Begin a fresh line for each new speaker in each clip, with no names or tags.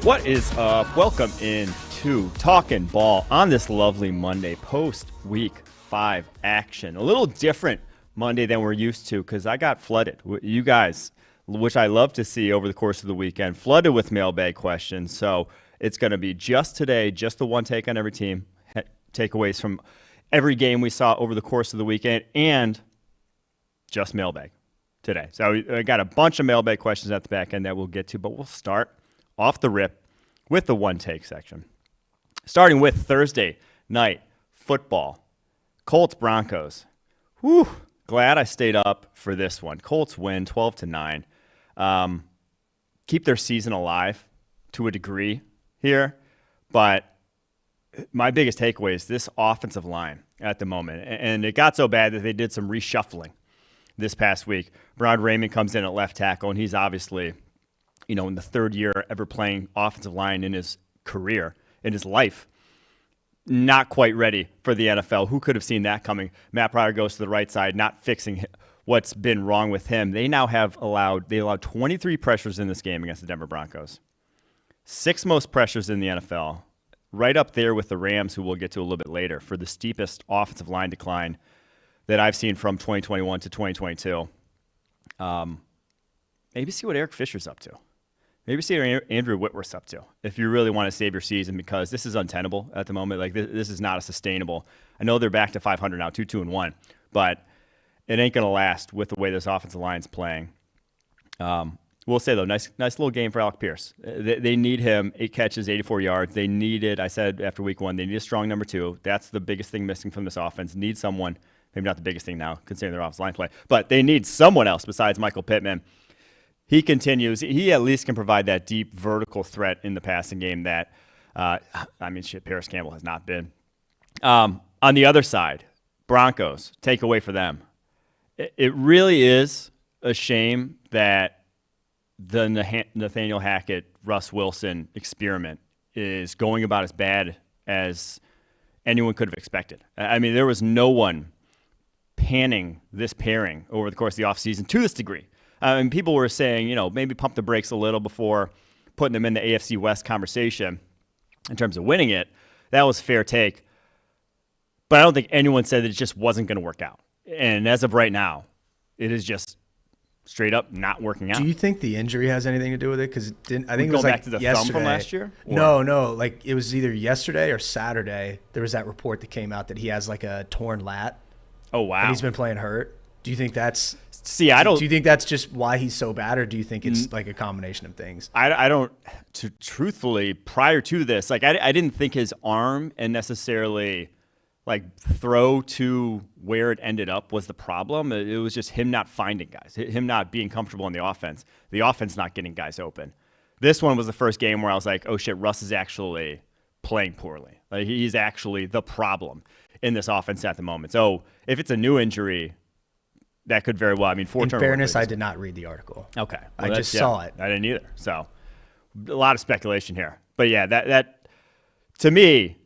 What is up? Welcome into Talkin' Ball on this lovely Monday post-week 5 action. A little different Monday than we're used to because I got flooded. You guys, which I love to see over the course of the weekend, flooded with mailbag questions. So it's going to be just today, just the one take on every team, takeaways from every game we saw over the course of the weekend, and just mailbag today. So I got a bunch of mailbag questions at the back end that we'll get to, but we'll start off the rip with the one take section. Starting with Thursday night football. Colts Broncos. Whew, glad I stayed up for this one. Colts win 12-9. Keep their season alive to a degree here, but my biggest takeaway is this offensive line at the moment. And it got so bad that they did some reshuffling this past week. Bernard Raymond comes in at left tackle, and he's obviously, in the third year ever playing offensive line in his career, in his life, not quite ready for the NFL. Who could have seen that coming? Matt Pryor goes to the right side, not fixing what's been wrong with him. They now allowed 23 pressures in this game against the Denver Broncos. 6 most pressures in the NFL, right up there with the Rams, who we'll get to a little bit later, for the steepest offensive line decline that I've seen from 2021 to 2022. Maybe see what Eric Fisher's up to. Maybe see what Andrew Whitworth's up to if you really want to save your season, because this is untenable at the moment. Like, this is not a sustainable. I know they're back to 500 now, 2-2-1, but it ain't going to last with the way this offensive line's playing. We'll say, though, nice little game for Alec Pierce. They need him. 8 catches, 84 yards. They needed, I said after week 1, they need a strong number 2. That's the biggest thing missing from this offense. Need someone, maybe not the biggest thing now, considering their offensive line play, but they need someone else besides Michael Pittman. He continues. He at least can provide that deep vertical threat in the passing game that, Paris Campbell has not been. On the other side, Broncos, take away for them. It really is a shame that the Nathaniel Hackett, Russ Wilson experiment is going about as bad as anyone could have expected. I mean, there was no one panning this pairing over the course of the offseason to this degree. People were saying, maybe pump the brakes a little before putting them in the AFC West conversation in terms of winning it. That was a fair take. But I don't think anyone said that it just wasn't going to work out. And as of right now, it is just straight up not working out.
Do you think the injury has anything to do with it? Because I think it was
back to the thumb from last year?
Or? No. Like, it was either yesterday or Saturday. There was that report that came out that he has like a torn lat.
Oh, wow.
And he's been playing hurt. Do you think that's...
See, I don't...
Do you think that's just why he's so bad, or do you think it's like a combination of things?
I don't... Truthfully, prior to this, like, I didn't think his arm and necessarily, like, throw to where it ended up was the problem. It was just him not finding guys, him not being comfortable in the offense not getting guys open. This one was the first game where I was like, oh, shit, Russ is actually playing poorly. Like, he's actually the problem in this offense at the moment. So if it's a new injury... That could very well. I mean, 4 turnovers.
In fairness, I did not read the article.
Okay.
Well, I just saw it.
I didn't either. So a lot of speculation here. But yeah, that to me,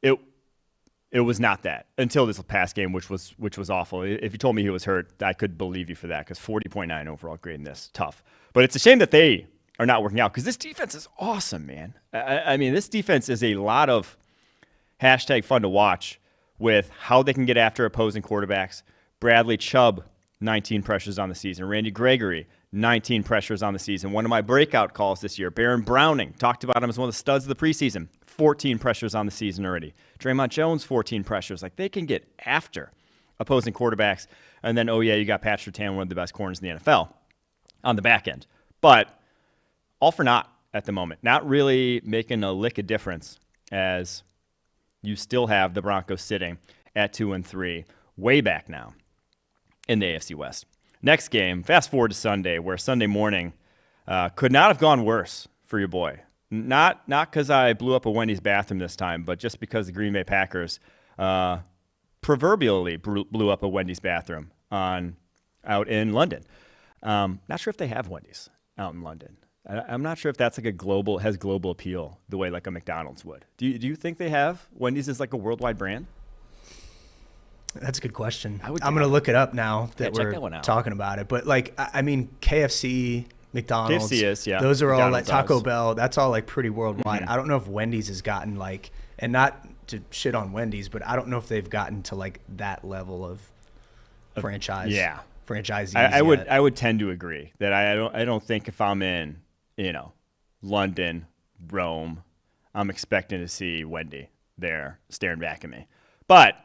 it was not that until this past game, which was awful. If you told me he was hurt, I could believe you for that, because 40.9 overall grade in this, tough. But it's a shame that they are not working out, because this defense is awesome, man. I mean, this defense is a lot of #fun to watch with how they can get after opposing quarterbacks. Bradley Chubb, 19 pressures on the season. Randy Gregory, 19 pressures on the season. One of my breakout calls this year, Baron Browning, talked about him as one of the studs of the preseason. 14 pressures on the season already. Draymond Jones, 14 pressures. Like, they can get after opposing quarterbacks. And then, you got Pat Surtain, one of the best corners in the NFL on the back end. But all for naught at the moment. Not really making a lick of difference, as you still have the Broncos sitting at 2-3, way back now in the AFC West. Next game, fast forward to Sunday, where Sunday morning could not have gone worse for your boy. Not because I blew up a Wendy's bathroom this time, but just because the Green Bay Packers proverbially blew up a Wendy's bathroom out in London. Not sure if they have Wendy's out in London. I'm not sure if that's like has global appeal the way like a McDonald's would. Do you think they have Wendy's as like a worldwide brand?
That's a good question. I'm going to look it up now that we're talking about it. But, like, I mean, KFC McDonald's.
KFC is, yeah.
Those are all like
McDonald's
Taco
does.
Bell. That's all like pretty worldwide. I don't know if Wendy's has gotten like, and not to shit on Wendy's, but I don't know if they've gotten to like that level of franchise.
Yeah.
Franchisees.
I would tend to agree that I don't think if I'm in, London, Rome, I'm expecting to see Wendy there staring back at me. But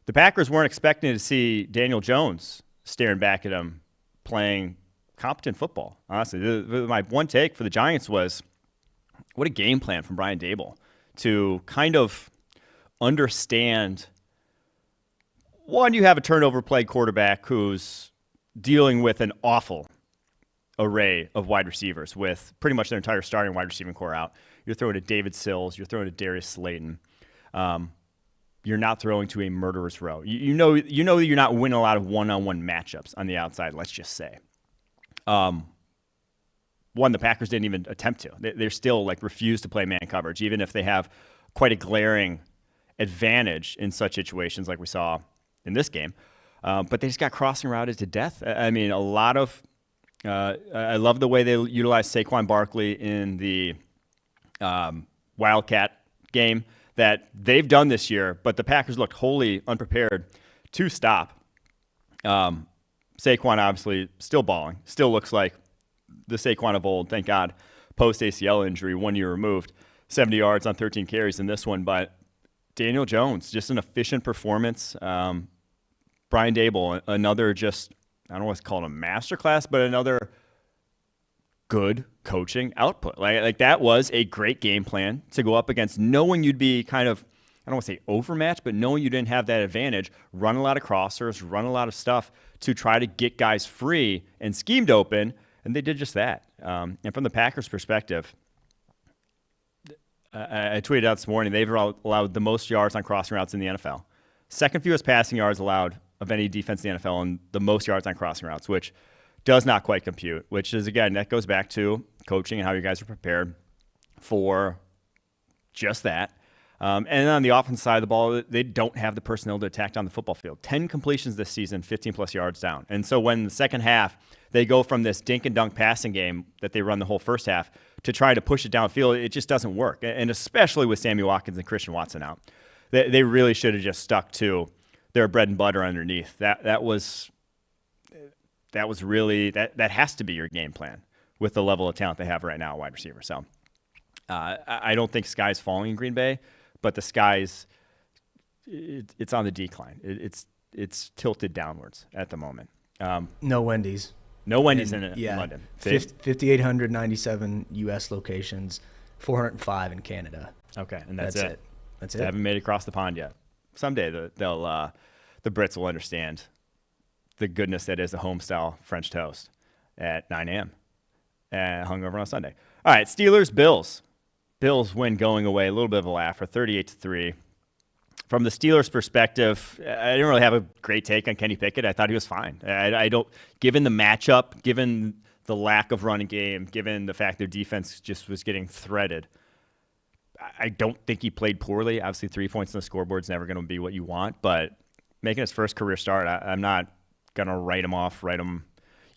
the Packers weren't expecting to see Daniel Jones staring back at him playing competent football. Honestly, my one take for the Giants was, what a game plan from Brian Dable to kind of understand. One, you have a turnover play quarterback who's dealing with an awful array of wide receivers with pretty much their entire starting wide receiving core out. You're throwing to David Sills. You're throwing to Darius Slayton. You're not throwing to a murderer's row. You know you're not winning a lot of one-on-one matchups on the outside, let's just say. One, the Packers didn't even attempt to. They're still like refuse to play man coverage, even if they have quite a glaring advantage in such situations like we saw in this game. But they just got crossing routed to death. I mean, a lot of I love the way they utilized Saquon Barkley in the Wildcat game that they've done this year, but the Packers looked wholly unprepared to stop. Saquon obviously still balling, still looks like the Saquon of old, thank God, post-ACL injury, 1 year removed, 70 yards on 13 carries in this one. But Daniel Jones, just an efficient performance. Brian Dable, another just, I don't know what's called a masterclass, but another good coaching output. Like that was a great game plan to go up against, knowing you'd be kind of, I don't want to say overmatched, but knowing you didn't have that advantage, run a lot of crossers, run a lot of stuff to try to get guys free and schemed open, and they did just that. And from the Packers' perspective, I tweeted out this morning, they've allowed the most yards on crossing routes in the NFL. Second fewest passing yards allowed of any defense in the NFL, and the most yards on crossing routes, which does not quite compute, which is, again, that goes back to coaching and how you guys are prepared for just that. And on the offensive side of the ball, they don't have the personnel to attack down the football field. 10 completions this season, 15-plus yards down. And so when the second half, they go from this dink and dunk passing game that they run the whole first half to try to push it downfield, it just doesn't work. And especially with Sammy Watkins and Christian Watson out. They really should have just stuck to their bread and butter underneath. That was really that has to be your game plan with the level of talent they have right now at wide receiver. So I don't think sky's falling in Green Bay, but the sky's it's on the decline. It's tilted downwards at the moment.
No Wendy's.
No Wendy's in London.
5,897 U.S. locations, 405 in Canada.
Okay, and that's it.
That's
They
it.
haven't made it across the pond yet. Someday the Brits will understand the goodness that is a home-style French toast at 9 a.m. Hungover on a Sunday. All right, Steelers, Bills. Bills win going away. A little bit of a laugh for 38-3. From the Steelers' perspective, I didn't really have a great take on Kenny Pickett. I thought he was fine. I don't, given the matchup, given the lack of running game, given the fact their defense just was getting threaded, I don't think he played poorly. Obviously, 3 points on the scoreboard is never going to be what you want, but making his first career start, I'm not going to write him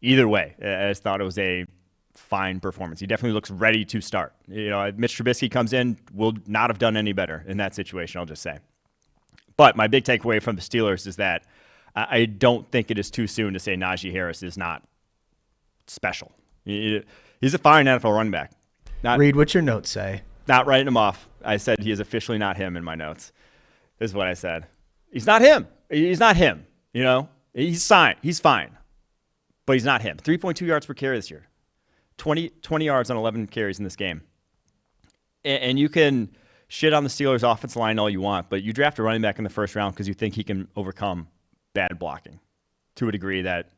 either way. I just thought it was a fine performance. He definitely looks ready to start. Mitch Trubisky comes in, will not have done any better in that situation, I'll just say. But my big takeaway from the Steelers is that I don't think it is too soon to say Najee Harris is not special. He's a fine NFL running back.
Reed, what's your notes say?
Not writing him off. I said he is officially not him in my notes. This is what I said. He's not him. He's not him. He's fine. He's fine. But he's not him. 3.2 yards per carry this year. 20 yards on 11 carries in this game. And you can shit on the Steelers' offensive line all you want, but you draft a running back in the first round because you think he can overcome bad blocking to a degree that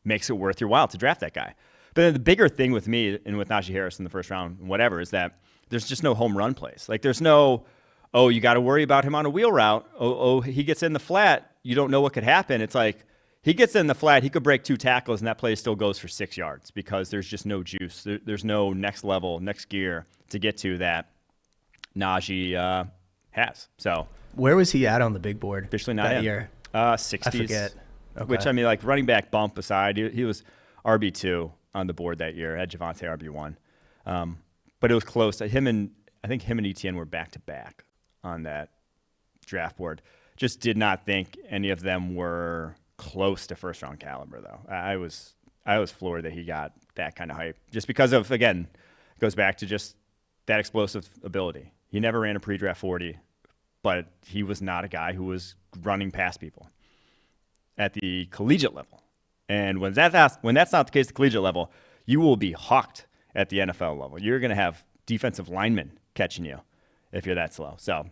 makes it worth your while to draft that guy. But then the bigger thing with me and with Najee Harris in the first round, whatever, is that there's just no home run plays. Like there's no, you got to worry about him on a wheel route. He gets in the flat. You don't know what could happen. It's like he gets in the flat. He could break 2 tackles, and that play still goes for 6 yards because there's just no juice. There's no next level, next gear to get to that Najee has. So
where was he at on the big board?
Officially not
that
him.
year.
60s.
I forget. Okay.
Which, running back bump aside, he was RB2 on the board that year. Had Javonte RB1. But it was close. I think him and Etienne were back-to-back on that draft board. Just did not think any of them were close to first-round caliber, though. I was floored that he got that kind of hype. Just because of, again, it goes back to just that explosive ability. He never ran a pre-draft 40, but he was not a guy who was running past people at the collegiate level. And when that's not the case at the collegiate level, you will be hawked at the NFL level. You're going to have defensive linemen catching you if you're that slow. So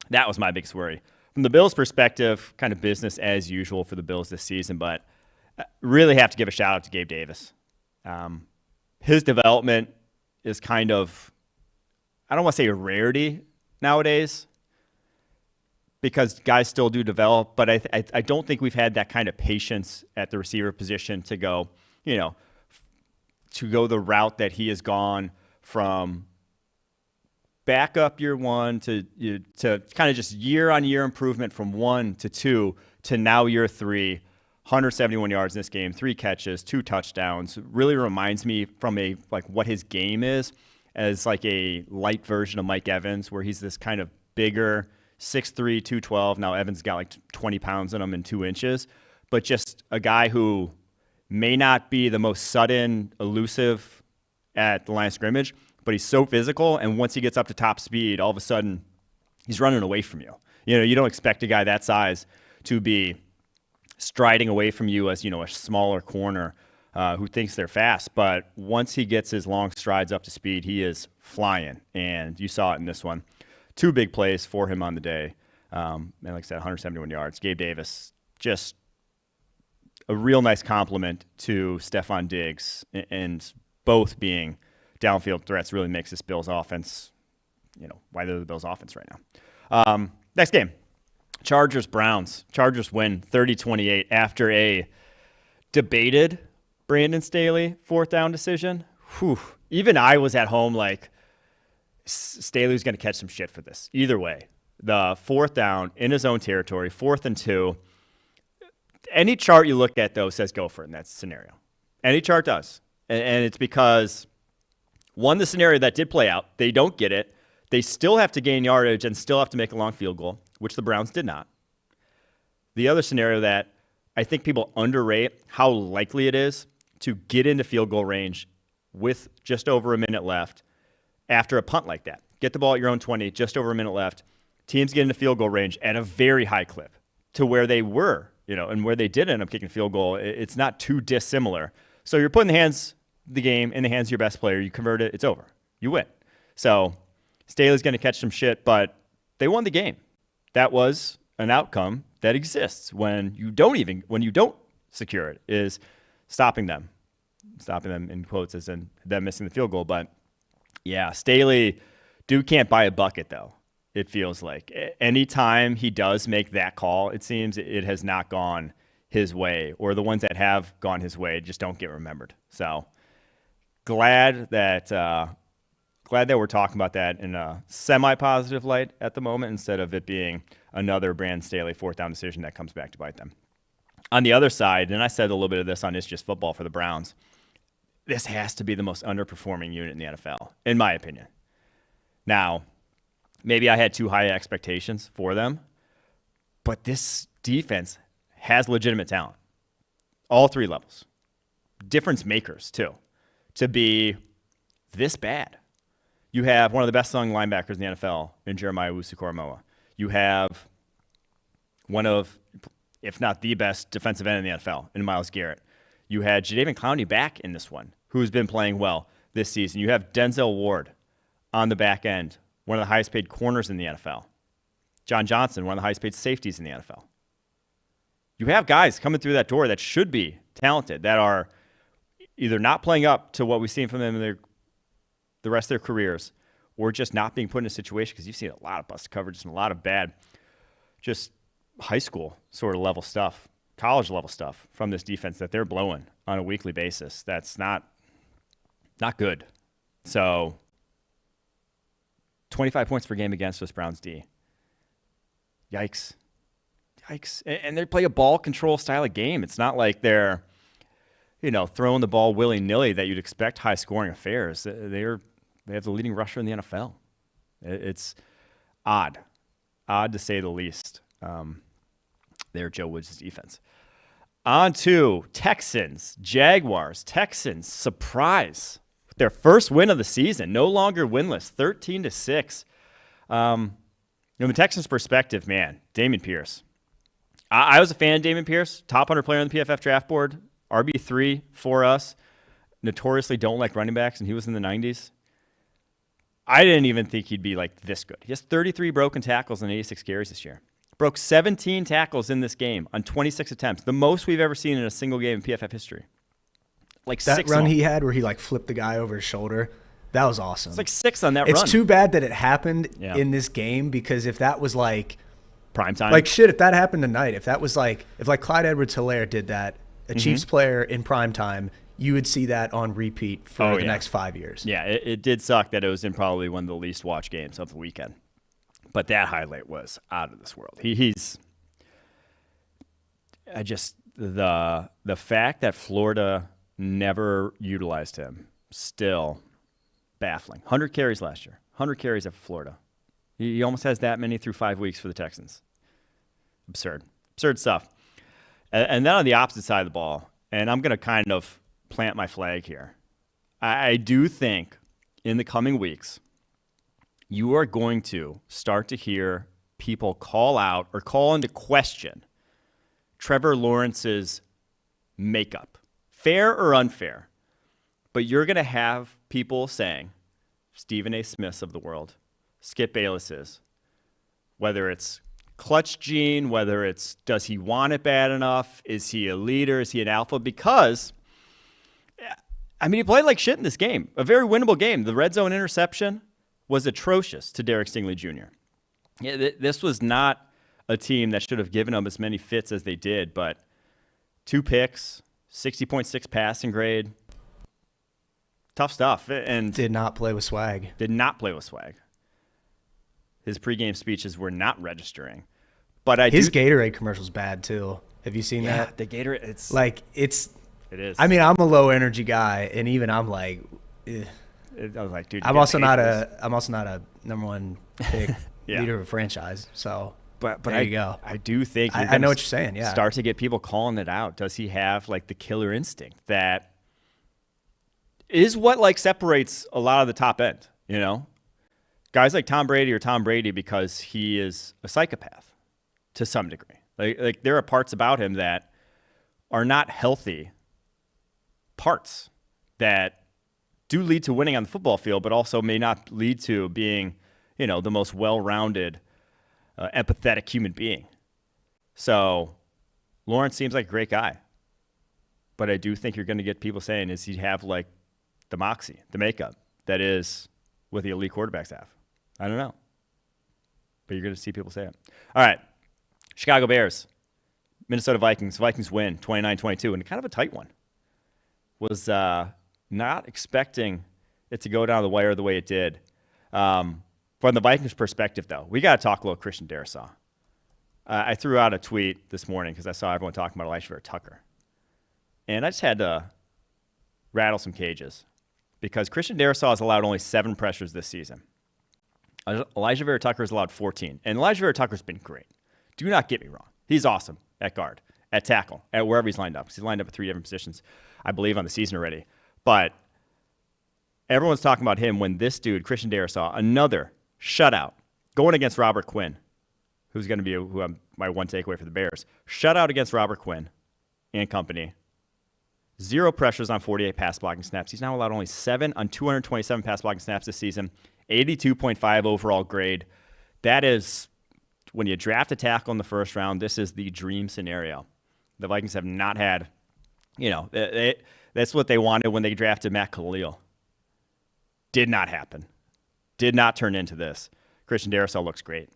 that was my biggest worry. From the Bills' perspective, kind of business as usual for the Bills this season, but really have to give a shout out to Gabe Davis. His development is kind of, I don't want to say a rarity nowadays, because guys still do develop, but I don't think we've had that kind of patience at the receiver position to go, to go the route that he has gone from backup year one to kind of just year-on-year improvement from 1 to 2 to now year 3, 171 yards in this game, 3 catches, 2 touchdowns. Really reminds me from what his game is as like a light version of Mike Evans, where he's this kind of bigger 6'3", 212. Now Evans got like 20 pounds on him and 2 inches, but just a guy who may not be the most sudden, elusive at the line of scrimmage, but he's so physical, and once he gets up to top speed, all of a sudden he's running away from you. You don't expect a guy that size to be striding away from you as, a smaller corner who thinks they're fast. But once he gets his long strides up to speed, he is flying, and you saw it in this one. 2 big plays for him on the day. And like I said, 171 yards. Gabe Davis, just a real nice compliment to Stephon Diggs, and both being downfield threats really makes this Bills offense, why they're the Bills offense right now. Next game, Chargers-Browns. Chargers win 30-28 after a debated Brandon Staley 4th down decision. Whew. Even I was at home like, Staley's going to catch some shit for this. Either way, the 4th down in his own territory, 4th and 2. Any chart you look at, though, says go for it in that scenario. Any chart does. And it's because, one, the scenario that did play out, they don't get it. They still have to gain yardage and still have to make a long field goal, which the Browns did not. The other scenario that I think people underrate how likely it is to get into field goal range with just over a minute left after a punt like that. Get the ball at your own 20, just over a minute left. Teams get into field goal range at a very high clip to where they were, and where they did end up kicking a field goal. It's not too dissimilar. So you're putting the game in the hands of your best player. You convert it, it's over. You win. So Staley's going to catch some shit, but they won the game. That was an outcome that exists when you don't secure it, is stopping them in quotes as in them missing the field goal. But yeah, Staley, dude can't buy a bucket though. It feels like anytime he does make that call, it seems it has not gone his way, or the ones that have gone his way just don't get remembered. So glad that we're talking about that in a semi-positive light at the moment, instead of it being another Brandon Staley 4th down decision that comes back to bite them. On the other side, and I said a little bit of this on It's Just Football for the Browns, this has to be the most underperforming unit in the NFL, in my opinion. Now, maybe I had too high expectations for them, but this defense has legitimate talent. All 3 levels. Difference makers, too, to be this bad. You have one of the best young linebackers in the NFL in Jeremiah Owusu-Koramoah. You have one of, if not the best defensive end in the NFL in Myles Garrett. You had Jadeveon Clowney back in this one, who's been playing well this season. You have Denzel Ward on the back end, one of the highest paid corners in the NFL. John Johnson, one of the highest paid safeties in the NFL. You have guys coming through that door that should be talented, that are either not playing up to what we've seen from them in the rest of their careers, or just not being put in a situation, because you've seen a lot of busted coverage and a lot of bad, just high school sort of level stuff, college level stuff from this defense that they're blowing on a weekly basis. That's not good. So 25 points per game against this Browns D. Yikes. And they play a ball control style of game. It's not like they're, throwing the ball willy-nilly that you'd expect high-scoring affairs. They have the leading rusher in the NFL. It's odd to say the least. There, Joe Woods' defense. On to Texans, Jaguars. Texans, surprise. Their first win of the season, no longer winless, 13-6. From the Texans' perspective, man, Dameon Pierce. I was a fan of Dameon Pierce, top 100 player on the PFF draft board, RB3 for us. Notoriously don't like running backs, and he was in the 90s. I didn't even think he'd be like this good. He has 33 broken tackles and 86 carries this year. Broke 17 tackles in this game on 26 attempts, the most we've ever seen in a single game in PFF history. Like
that
6
run he had where he like flipped the guy over his shoulder, that was awesome.
It's like 6 on that
run.
It's
too bad that it happened in this game, because if that was like
prime time,
like shit, if that happened tonight, if Clyde Edwards-Helaire did that, a Chiefs player in prime time, you would see that on repeat for the next 5 years.
Yeah, it did suck that it was in probably one of the least watched games of the weekend. But that highlight was out of this world. The fact that Florida never utilized him, still baffling. 100 carries last year. 100 carries at Florida. He almost has that many through 5 weeks for the Texans. Absurd stuff. And then on the opposite side of the ball, and I'm going to kind of plant my flag here. I do think in the coming weeks, you are going to start to hear people call out or call into question Trevor Lawrence's makeup, fair or unfair. But you're going to have people saying, Stephen A. Smiths of the world, Skip Bayless's, whether it's clutch gene, whether it's does he want it bad enough, is he a leader, is he an alpha? Because, he played like shit in this game, a very winnable game. The red zone interception was atrocious to Derek Stingley Jr. Yeah, this was not a team that should have given them as many fits as they did, but 2 picks, 60.6 passing grade, tough stuff. And
did not play with swag.
His pregame speeches were not registering. But
his Gatorade commercial's bad too. Have you seen that?
The Gatorade, it is.
I'm a low energy guy, and even I'm like, ugh.
I was like, dude,
I'm also not a number one pick leader of a franchise. So,
but
there you go.
I do think
I know what you're saying. Yeah,
start to get people calling it out. Does he have like the killer instinct that is what like separates a lot of the top end? Guys like Tom Brady because he is a psychopath to some degree. Like there are parts about him that are not healthy parts that do lead to winning on the football field, but also may not lead to being, the most well-rounded, empathetic human being. So Lawrence seems like a great guy, but I do think you're going to get people saying, does he have like the moxie, the makeup that is what the elite quarterbacks have? I don't know, but you're going to see people say it. All right, Chicago Bears, Minnesota Vikings. Vikings win 29-22, and kind of a tight one. Was not expecting it to go down the wire the way it did. From the Vikings' perspective, though, we got to talk a little Christian Darrisaw. I threw out a tweet this morning because I saw everyone talking about Elijah Vera Tucker. And I just had to rattle some cages because Christian Darrisaw has allowed only 7 pressures this season. Elijah Vera Tucker has allowed 14. And Elijah Vera Tucker's been great. Do not get me wrong. He's awesome at guard, at tackle, at wherever he's lined up. He's lined up at 3 different positions, I believe, on the season already. But everyone's talking about him when this dude, Christian Darrisaw, another shutout, going against Robert Quinn, who's going to be my one takeaway for the Bears. Shutout against Robert Quinn and company. 0 pressures on 48 pass blocking snaps. He's now allowed only 7 on 227 pass blocking snaps this season. 82.5 overall grade. That is, when you draft a tackle in the first round, this is the dream scenario. The Vikings have not had, that's what they wanted when they drafted Matt Khalil. Did not happen. Did not turn into this. Christian Darrisaw looks great,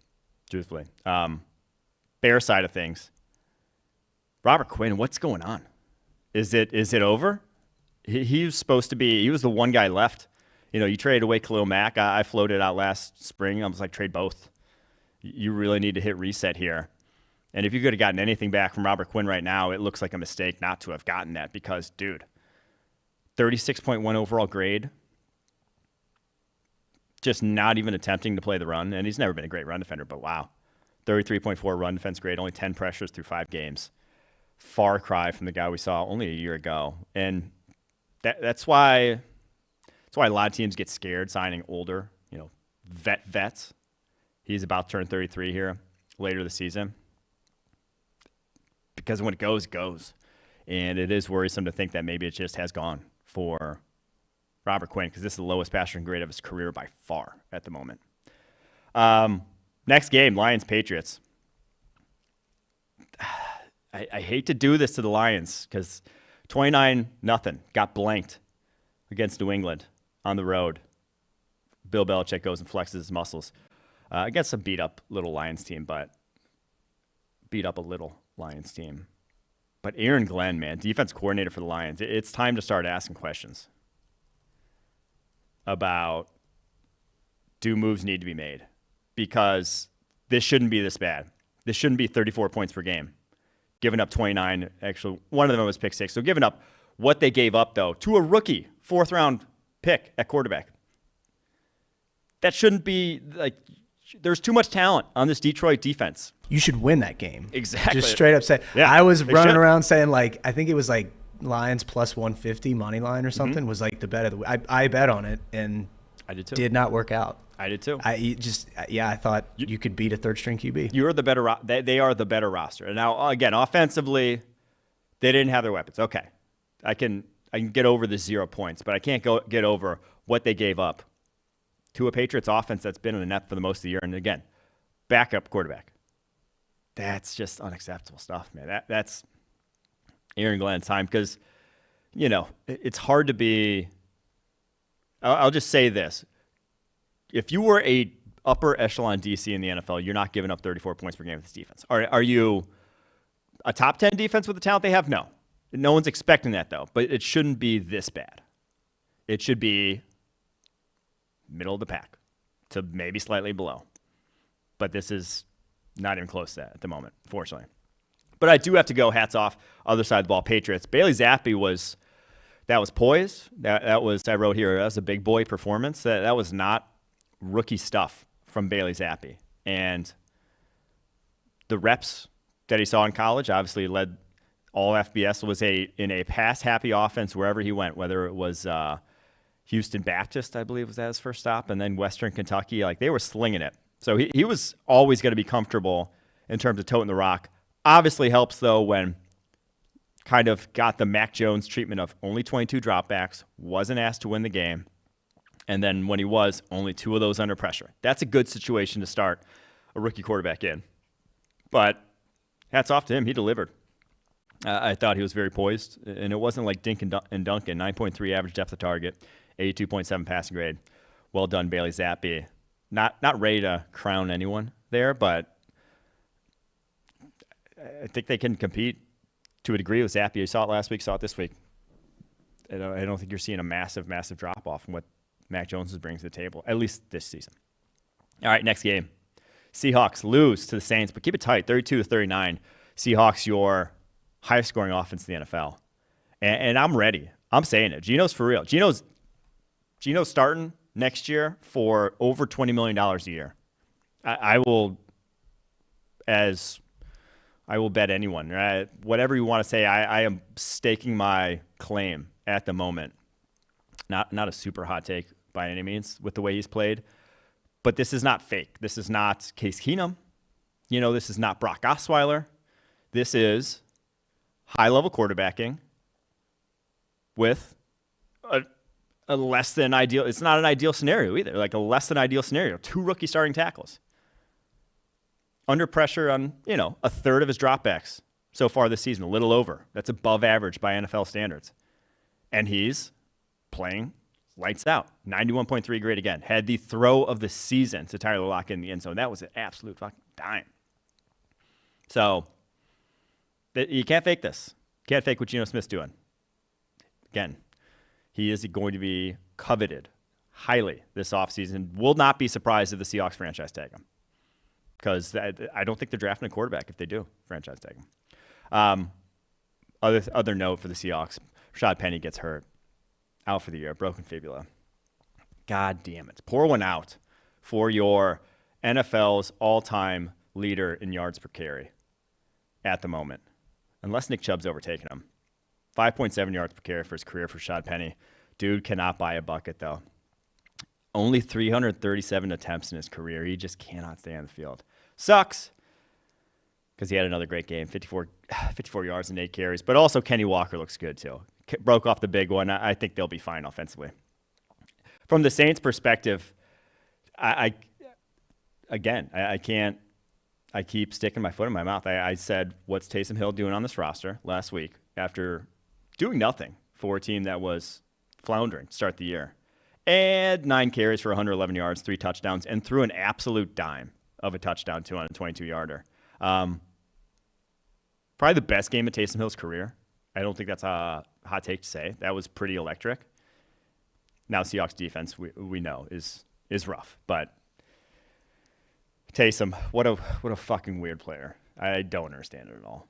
truthfully. Bear side of things. Robert Quinn, what's going on? Is it over? He was supposed to be, he was the one guy left. You traded away Khalil Mack. I floated out last spring. I was like, trade both. You really need to hit reset here. And if you could have gotten anything back from Robert Quinn right now, it looks like a mistake not to have gotten that because, dude, 36.1 overall grade. Just not even attempting to play the run. And he's never been a great run defender, but wow. 33.4 run defense grade, only 10 pressures through 5 games. Far cry from the guy we saw only a year ago. And that's why a lot of teams get scared signing older, vets. He's about to turn 33 here later this season. Because when it goes, it goes. And it is worrisome to think that maybe it just has gone for Robert Quinn, because this is the lowest passer grade of his career by far at the moment. Next game, Lions-Patriots. I hate to do this to the Lions because 29-0 got blanked against New England on the road. Bill Belichick goes and flexes his muscles against a beat-up little Lions team, but But Aaron Glenn, man, defense coordinator for the Lions, it's time to start asking questions about, do moves need to be made? Because this shouldn't be this bad. This shouldn't be 34 points per game. Giving up 29. Actually, one of them was pick 6. So giving up what they gave up, though, to a rookie 4th-round pick at quarterback. That shouldn't be, there's too much talent on this Detroit defense.
You should win that game.
Exactly.
Just straight up say. Yeah, I was running around saying, I think it was Lions plus 150 money line or something was the bet of the week. I bet on it, and
I did too.
Did not work out.
I did too.
I thought you could beat a third-string QB.
You're the better. They are the better roster. And now, again, offensively, they didn't have their weapons. Okay, I can get over the 0 points, but I can't get over what they gave up to a Patriots offense that's been in the net for the most of the year. And again, backup quarterback. That's just unacceptable stuff, man. That's Aaron Glenn's time because, it's hard to be. I'll just say this. If you were a upper echelon DC in the NFL, you're not giving up 34 points per game with this defense. Are you a top 10 defense with the talent they have? No. No one's expecting that, though. But it shouldn't be this bad. It should be middle of the pack to maybe slightly below. But this is not even close to that at the moment, fortunately. But I do have to go hats off, other side of the ball, Patriots. Bailey Zappi was poised. That was, I wrote here, that was a big boy performance. That was not rookie stuff from Bailey Zappi. And the reps that he saw in college obviously led all FBS, was in a pass-happy offense wherever he went, whether it was Houston Baptist, I believe was that his first stop, and then Western Kentucky. They were slinging it. So he was always going to be comfortable in terms of toting the rock. Obviously helps, though, when kind of got the Mac Jones treatment of only 22 dropbacks, wasn't asked to win the game, and then when he was, only 2 of those under pressure. That's a good situation to start a rookie quarterback in. But hats off to him. He delivered. I thought he was very poised, and it wasn't like Dink and Duncan. 9.3 average depth of target, 82.7 passing grade. Well done, Bailey Zappi. Not ready to crown anyone there, but I think they can compete to a degree with Zappi. You saw it last week, saw it this week. I don't think you're seeing a massive, massive drop-off from what Mac Jones is bringing to the table, at least this season. All right, next game. Seahawks lose to the Saints, but keep it tight, 32-39. Seahawks, your highest scoring offense in the NFL. And I'm ready. I'm saying it. Geno's for real. Geno's starting next year for over $20 million a year. I will bet anyone, right? Whatever you want to say, I am staking my claim at the moment. Not a super hot take by any means with the way he's played, but this is not fake. This is not Case Keenum. This is not Brock Osweiler. This is high-level quarterbacking with a less than ideal. It's not an ideal scenario either. A less than ideal scenario. 2 rookie starting tackles. Under pressure on, a third of his dropbacks so far this season, a little over. That's above average by NFL standards. And he's playing lights out. 91.3 grade again. Had the throw of the season to Tyler Lockett in the end zone. That was an absolute fucking dime. So, you can't fake this. Can't fake what Geno Smith's doing. Again, he is going to be coveted highly this offseason. Will not be surprised if the Seahawks franchise tag him. Because I don't think they're drafting a quarterback if they do franchise tag him. Other note for the Seahawks, Rashad Penny gets hurt. out for the year, broken fibula. God damn it. Pour one out for your NFL's all-time leader in yards per carry at the moment, unless Nick Chubb's overtaken him. 5.7 yards per carry for his career for Rashad Penny. Dude cannot buy a bucket, though. Only 337 attempts in his career. He just cannot stay on the field. Sucks, because he had another great game, 54 yards and 8 carries. But also Kenny Walker looks good, too. Broke off the big one. I think they'll be fine offensively. From the Saints' perspective, I can't. I keep sticking my foot in my mouth. I said, what's Taysom Hill doing on this roster last week after doing nothing for a team that was floundering to start the year? And 9 carries for 111 yards, 3 touchdowns, and threw an absolute dime of a touchdown, 222-yarder. Probably the best game of Taysom Hill's career. I don't think that's a hot take to say. That was pretty electric. Now Seahawks defense, we know, is rough, but Taysom, what a fucking weird player. I don't understand it at all.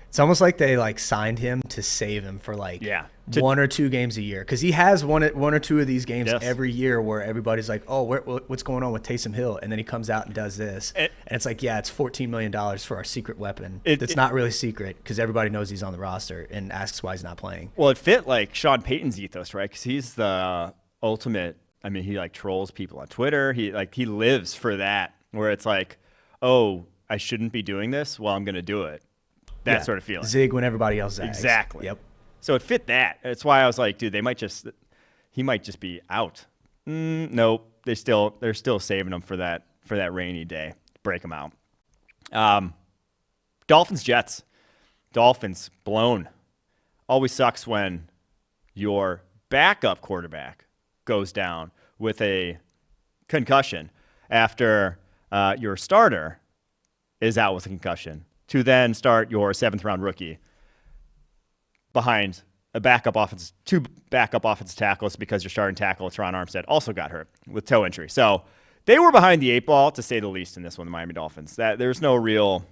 It's almost like they signed him to save him for 1 or 2 games a year, because he has one or two of these games every year where everybody's like, oh, what's going on with Taysom Hill? And then he comes out and does this, and it's like, yeah, it's $14 million for our secret weapon. It's not really secret because everybody knows he's on the roster and asks why he's not playing.
Well, it fit Sean Payton's ethos, right? Because he's the ultimate. I mean, he trolls people on Twitter. He lives for that, where it's like, oh, I shouldn't be doing this. Well, I'm going to do it. That sort of feeling.
Zig when everybody else zags.
Exactly.
Yep.
So it fit that. That's why I was like, dude, he might just be out. Nope. They're still saving him for that rainy day. Break him out. Dolphins, Jets. Dolphins blown. Always sucks when your backup quarterback goes down with a concussion after your starter is out with a concussion, to then start your 7th-round rookie behind two backup offensive tackles because your starting tackle, Teron Armstead, also got hurt with toe injury. So they were behind the 8 ball, to say the least, in this one, the Miami Dolphins. That there's no real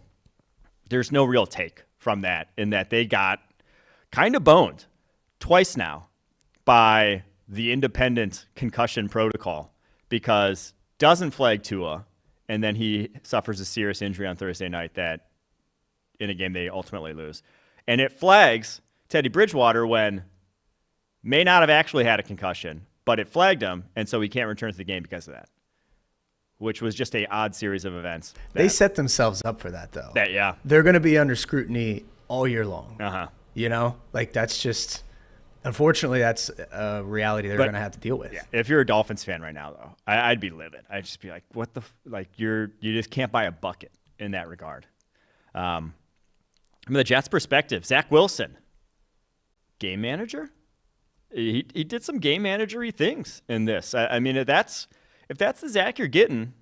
take from that, in that they got kind of boned twice now by the independent concussion protocol, because doesn't flag Tua, and then he suffers a serious injury on Thursday night that in a game they ultimately lose. And it flags Teddy Bridgewater when may not have actually had a concussion, but it flagged him, and so he can't return to the game because of that, which was just a odd series of events.
They set themselves up for that, though.
Yeah.
They're going to be under scrutiny all year long.
Uh-huh.
You know? That's just – unfortunately, that's a reality they're going to have to deal with.
Yeah. If you're a Dolphins fan right now, though, I'd be livid. I'd just be like, what the – you just can't buy a bucket in that regard. From the Jets' perspective, Zach Wilson, game manager? He did some game manager-y things in this. I mean, if that's the Zach you're getting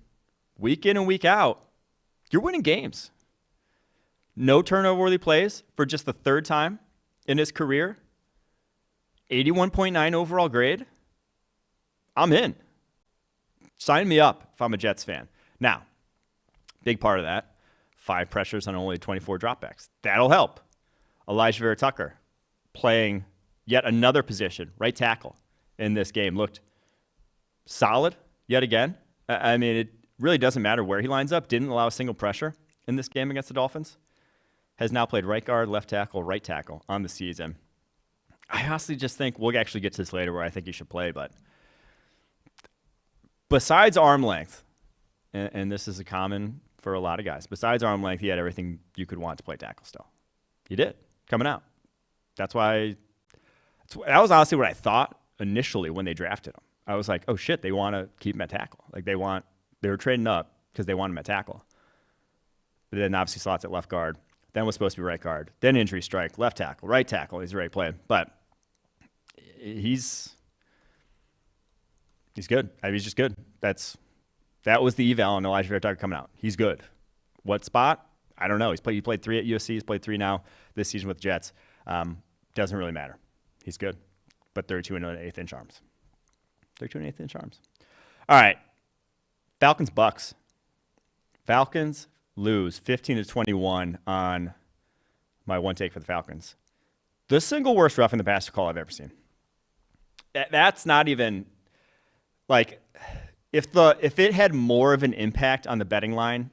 week in and week out, you're winning games. No turnover-worthy plays for just the 3rd time in his career. 81.9 overall grade. I'm in. Sign me up if I'm a Jets fan. Now, big part of that, 5 pressures on only 24 dropbacks. That'll help. Elijah Vera Tucker playing yet another position, right tackle, in this game. Looked solid yet again. I mean, it really doesn't matter where he lines up. Didn't allow a single pressure in this game against the Dolphins. Has now played right guard, left tackle on the season. I honestly just think we'll actually get to this later where I think he should play, but besides arm length, and this is a common for a lot of guys, besides arm length, he had everything you could want to play tackle still. He did, coming out. That was honestly what I thought initially when they drafted him. I was like, oh shit, they want to keep him at tackle. They were trading up because they want him at tackle. But then obviously slots at left guard. Then was supposed to be right guard. Then injury strike, left tackle, right tackle. He's already played. But he's good. I mean, he's just good. That was the eval on Elijah Vera Tucker coming out. He's good. What spot? I don't know. He played 3 at USC. He's played 3 now this season with the Jets. Doesn't really matter. He's good. But 32 and 1/8 inch arms. 32 and 1/8 inch arms. All right. Falcons Bucks. Falcons lose 15-21 on my one take for the Falcons. The single worst roughing the passer call I've ever seen. that's not even like if it had more of an impact on the betting line.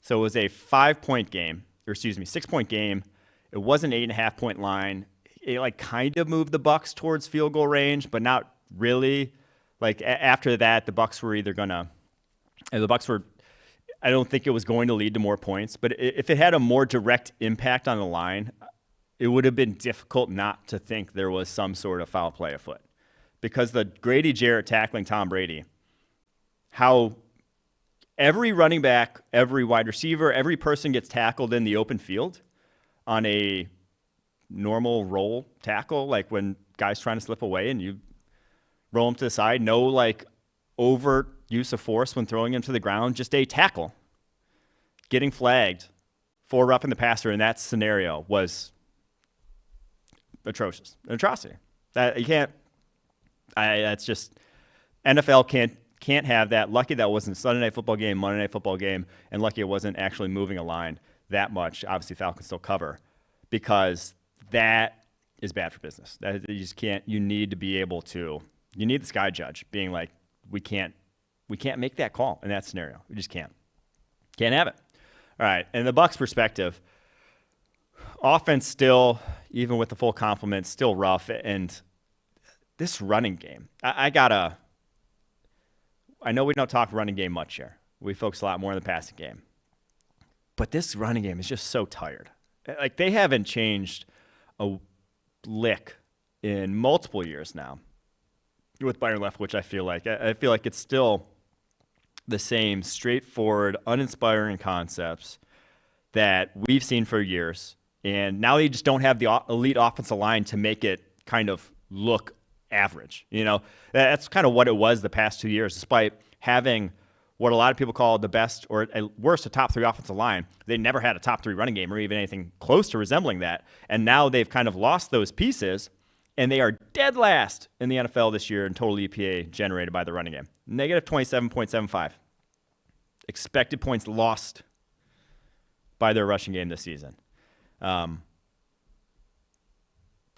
So it was a 6-point game. It was an 8.5-point line. It like kind of moved the Bucs towards field goal range, but not really. Like after that, the Bucs were I don't think it was going to lead to more points, but if it had a more direct impact on the line, it would have been difficult not to think there was some sort of foul play afoot. Because the Grady Jarrett tackling Tom Brady, how every running back, every wide receiver, every person gets tackled in the open field on a normal roll tackle, like when guys trying to slip away and you roll them to the side, no like overt use of force when throwing him to the ground, just a tackle. Getting flagged for roughing the passer in that scenario was atrocious, an atrocity. That you can't. That's just NFL can't have that. Lucky that wasn't a Sunday Night Football game, Monday Night Football game, and lucky it wasn't actually moving a line that much. Obviously, Falcons still cover because that is bad for business. That you just can't. You need to be able to. You need the sky judge being like, we can't make that call in that scenario. We just can't have it. All right, and the Bucs' perspective, offense still, even with the full complement, still rough. And this running game, I know we don't talk running game much here. We focus a lot more on the passing game. But this running game is just so tired. Like, they haven't changed a lick in multiple years now with Byron Leftwich. I feel like it's still the same straightforward, uninspiring concepts that we've seen for years. And now they just don't have the elite offensive line to make it kind of look average. You know, that's kind of what it was the past 2 years, despite having what a lot of people call the best or at worst a top 3 offensive line. They never had a top 3 running game or even anything close to resembling that. And now they've kind of lost those pieces, and they are dead last in the NFL this year in total EPA generated by the running game. Negative 27.75. Expected points lost by their rushing game this season.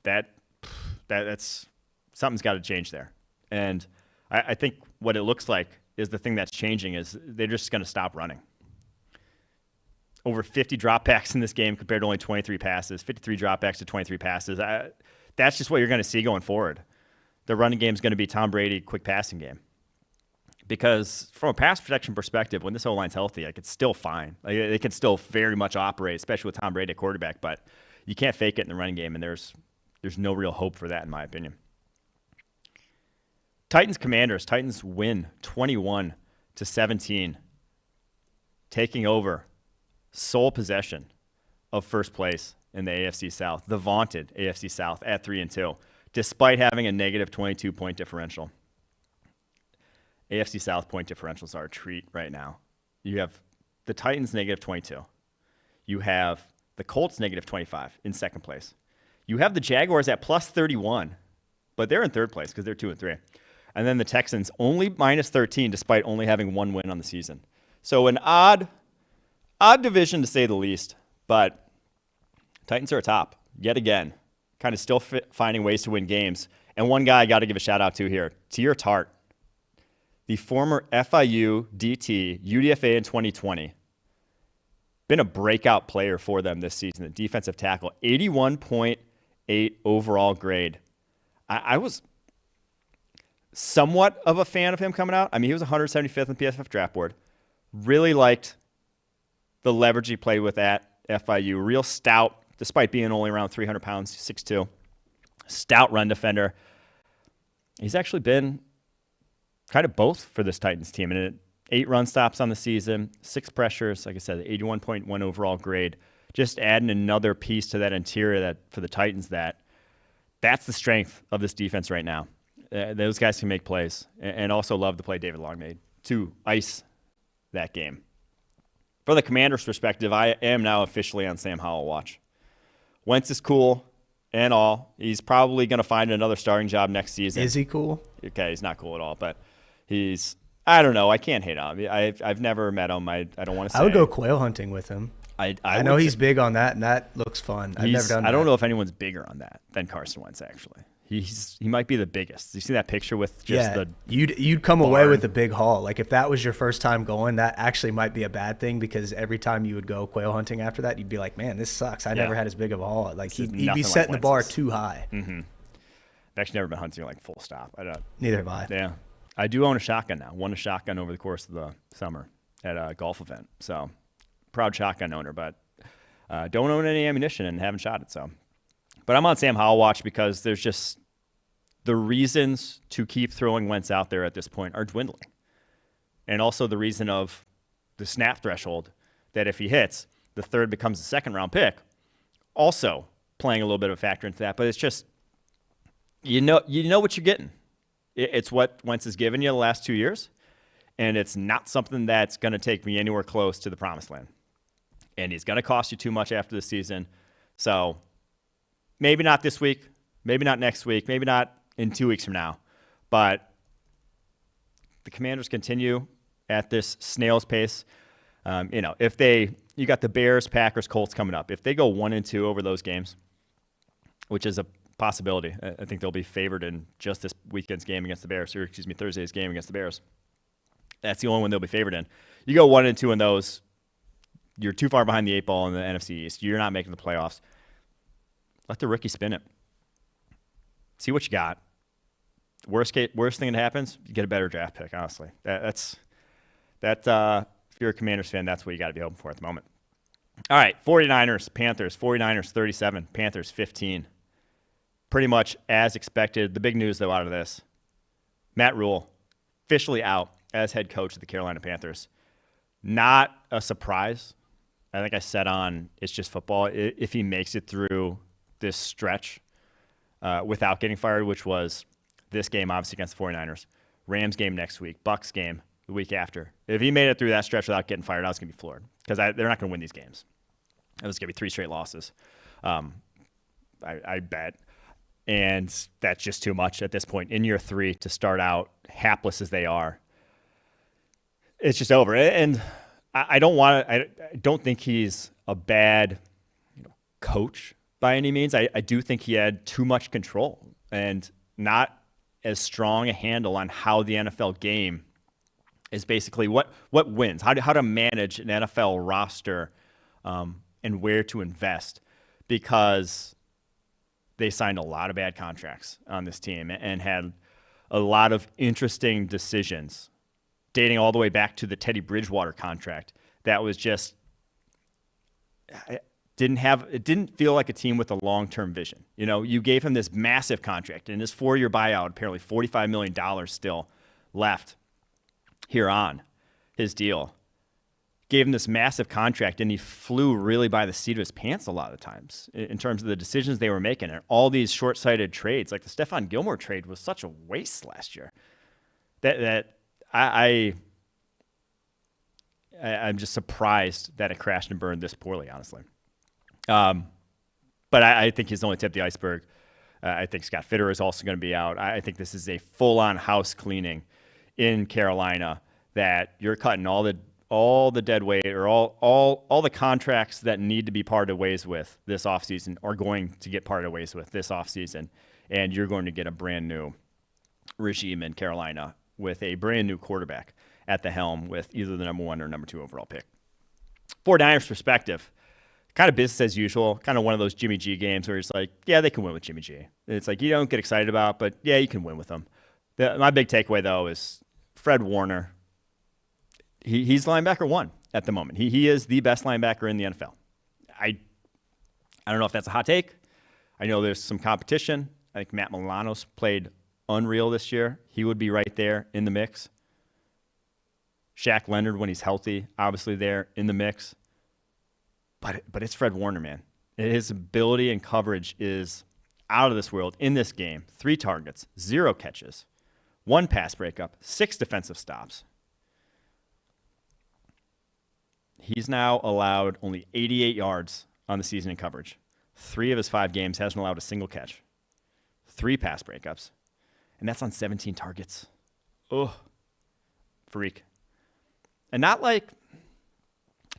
That's something's got to change there. And I think what it looks like is the thing that's changing is they're just going to stop running. Over 50 dropbacks in this game compared to only 23 passes, 53 dropbacks to 23 passes. That's just what you're going to see going forward. The running game is going to be Tom Brady, quick passing game. Because from a pass protection perspective, when this O-line's healthy, like, it's still fine. Like, it can still very much operate, especially with Tom Brady at quarterback. But you can't fake it in the running game, and there's no real hope for that, in my opinion. Titans win 21-17, taking over sole possession of first place in the AFC South, the vaunted AFC South at 3-2, despite having a negative 22-point differential. AFC South point differentials are a treat right now. You have the Titans negative 22. You have the Colts negative 25 in second place. You have the Jaguars at plus 31, but they're in third place because they're 2-3. And then the Texans only minus 13 despite only having one win on the season. So an odd division to say the least, but Titans are atop yet again, kind of still finding ways to win games. And one guy I got to give a shout out to here, Tier Tart, the former FIU DT, UDFA in 2020. Been a breakout player for them this season, the defensive tackle, 81.8 overall grade. I was somewhat of a fan of him coming out. I mean, he was 175th on PFF draft board. Really liked the leverage he played with at FIU. Real stout, despite being only around 300 pounds, 6'2". Stout run defender. He's actually been kind of both for this Titans team. And 8 run stops on the season, 6 pressures, like I said, 81.1 overall grade. Just adding another piece to that interior that for the Titans that's the strength of this defense right now. Those guys can make plays, and also love the play David Long made to ice that game. From the Commanders' perspective, I am now officially on Sam Howell watch. Wentz is cool and all. He's probably going to find another starting job next season.
Is he cool?
Okay, he's not cool at all, but I don't know. I can't hate on him. I've never met him. I don't want to say.
I would go quail hunting with him. I know he's big on that, and that looks fun. I've never done that.
I don't know if anyone's bigger on that than Carson Wentz, actually. He might be the biggest. You see that picture with just the
you'd come away with a big haul. Like if that was your first time going, that actually might be a bad thing because every time you would go quail hunting after that, you'd be like, man, this sucks. I never had as big of a haul. Like he'd be setting the bar too high.
Mm-hmm. I've actually never been hunting like full stop.
Neither have I.
Yeah, I do own a shotgun now. Won a shotgun over the course of the summer at a golf event. So proud shotgun owner, but don't own any ammunition and haven't shot it. So, but I'm on Sam Howell watch because there's just the reasons to keep throwing Wentz out there at this point are dwindling. And also the reason of the snap threshold that if he hits, the third becomes a second round pick, also playing a little bit of a factor into that. But it's just, you know what you're getting. It's what Wentz has given you the last 2 years, and it's not something that's going to take me anywhere close to the promised land. And he's going to cost you too much after the season. So maybe not this week, maybe not next week, maybe not in 2 weeks from now. But the Commanders continue at this snail's pace. If you got the Bears, Packers, Colts coming up. If they go 1-2 over those games, which is a possibility, I think they'll be favored in just this weekend's game against the Bears, or Thursday's game against the Bears. That's the only one they'll be favored in. You go 1-2 in those, you're too far behind the 8 ball in the NFC East. You're not making the playoffs. Let the rookie spin it. See what you got. Worst thing that happens, you get a better draft pick, honestly. If you're a Commanders fan, that's what you got to be hoping for at the moment. All right, 49ers, Panthers. 49ers 37, Panthers 15. Pretty much as expected. The big news, though, out of this, Matt Rule officially out as head coach of the Carolina Panthers. Not a surprise. I think I said on It's Just Football, if he makes it through this stretch without getting fired, which was this game, obviously, against the 49ers, Rams game next week, Bucks game the week after. If he made it through that stretch without getting fired, I was going to be floored because they're not going to win these games. It was going to be 3 straight losses. I bet. And that's just too much at this point. In year 3 to start out, hapless as they are, it's just over. And I don't think he's a bad coach by any means. I do think he had too much control and not as strong a handle on how the NFL game is basically what wins, how to manage an NFL roster and where to invest, because they signed a lot of bad contracts on this team and had a lot of interesting decisions dating all the way back to the Teddy Bridgewater contract. That was just, it didn't feel like a team with a long-term vision. You gave him this massive contract and his 4-year buyout, apparently $45 million still left here on his deal. Gave him this massive contract, and he flew really by the seat of his pants a lot of the times in terms of the decisions they were making. And all these short-sighted trades, like the Stephon Gilmore trade was such a waste last year. I'm just surprised that it crashed and burned this poorly, honestly. But I think he's only tipped the iceberg. I think Scott Fitter is also going to be out. I think this is a full-on house cleaning in Carolina, that you're cutting all the dead weight, or all the contracts that need to be parted ways with this offseason are going to get parted ways with this offseason, and you're going to get a brand new regime in Carolina with a brand new quarterback at the helm with either the number 1 or number 2 overall pick. 49ers perspective, kind of business as usual, kind of one of those Jimmy G games where it's like, yeah, they can win with Jimmy G. It's like you don't get excited about, but yeah, you can win with them. My big takeaway, though, is Fred Warner. He's linebacker 1 at the moment. He is the best linebacker in the NFL. I don't know if that's a hot take. I know there's some competition. I think Matt Milano's played unreal this year. He would be right there in the mix. Shaq Leonard, when he's healthy, obviously there in the mix. But it's Fred Warner, man. His ability and coverage is out of this world in this game. 3 targets, 0 catches, 1 pass breakup, 6 defensive stops. He's now allowed only 88 yards on the season in coverage. 3 of his 5 games hasn't allowed a single catch. 3 pass breakups. And that's on 17 targets. Oh, freak. And not like,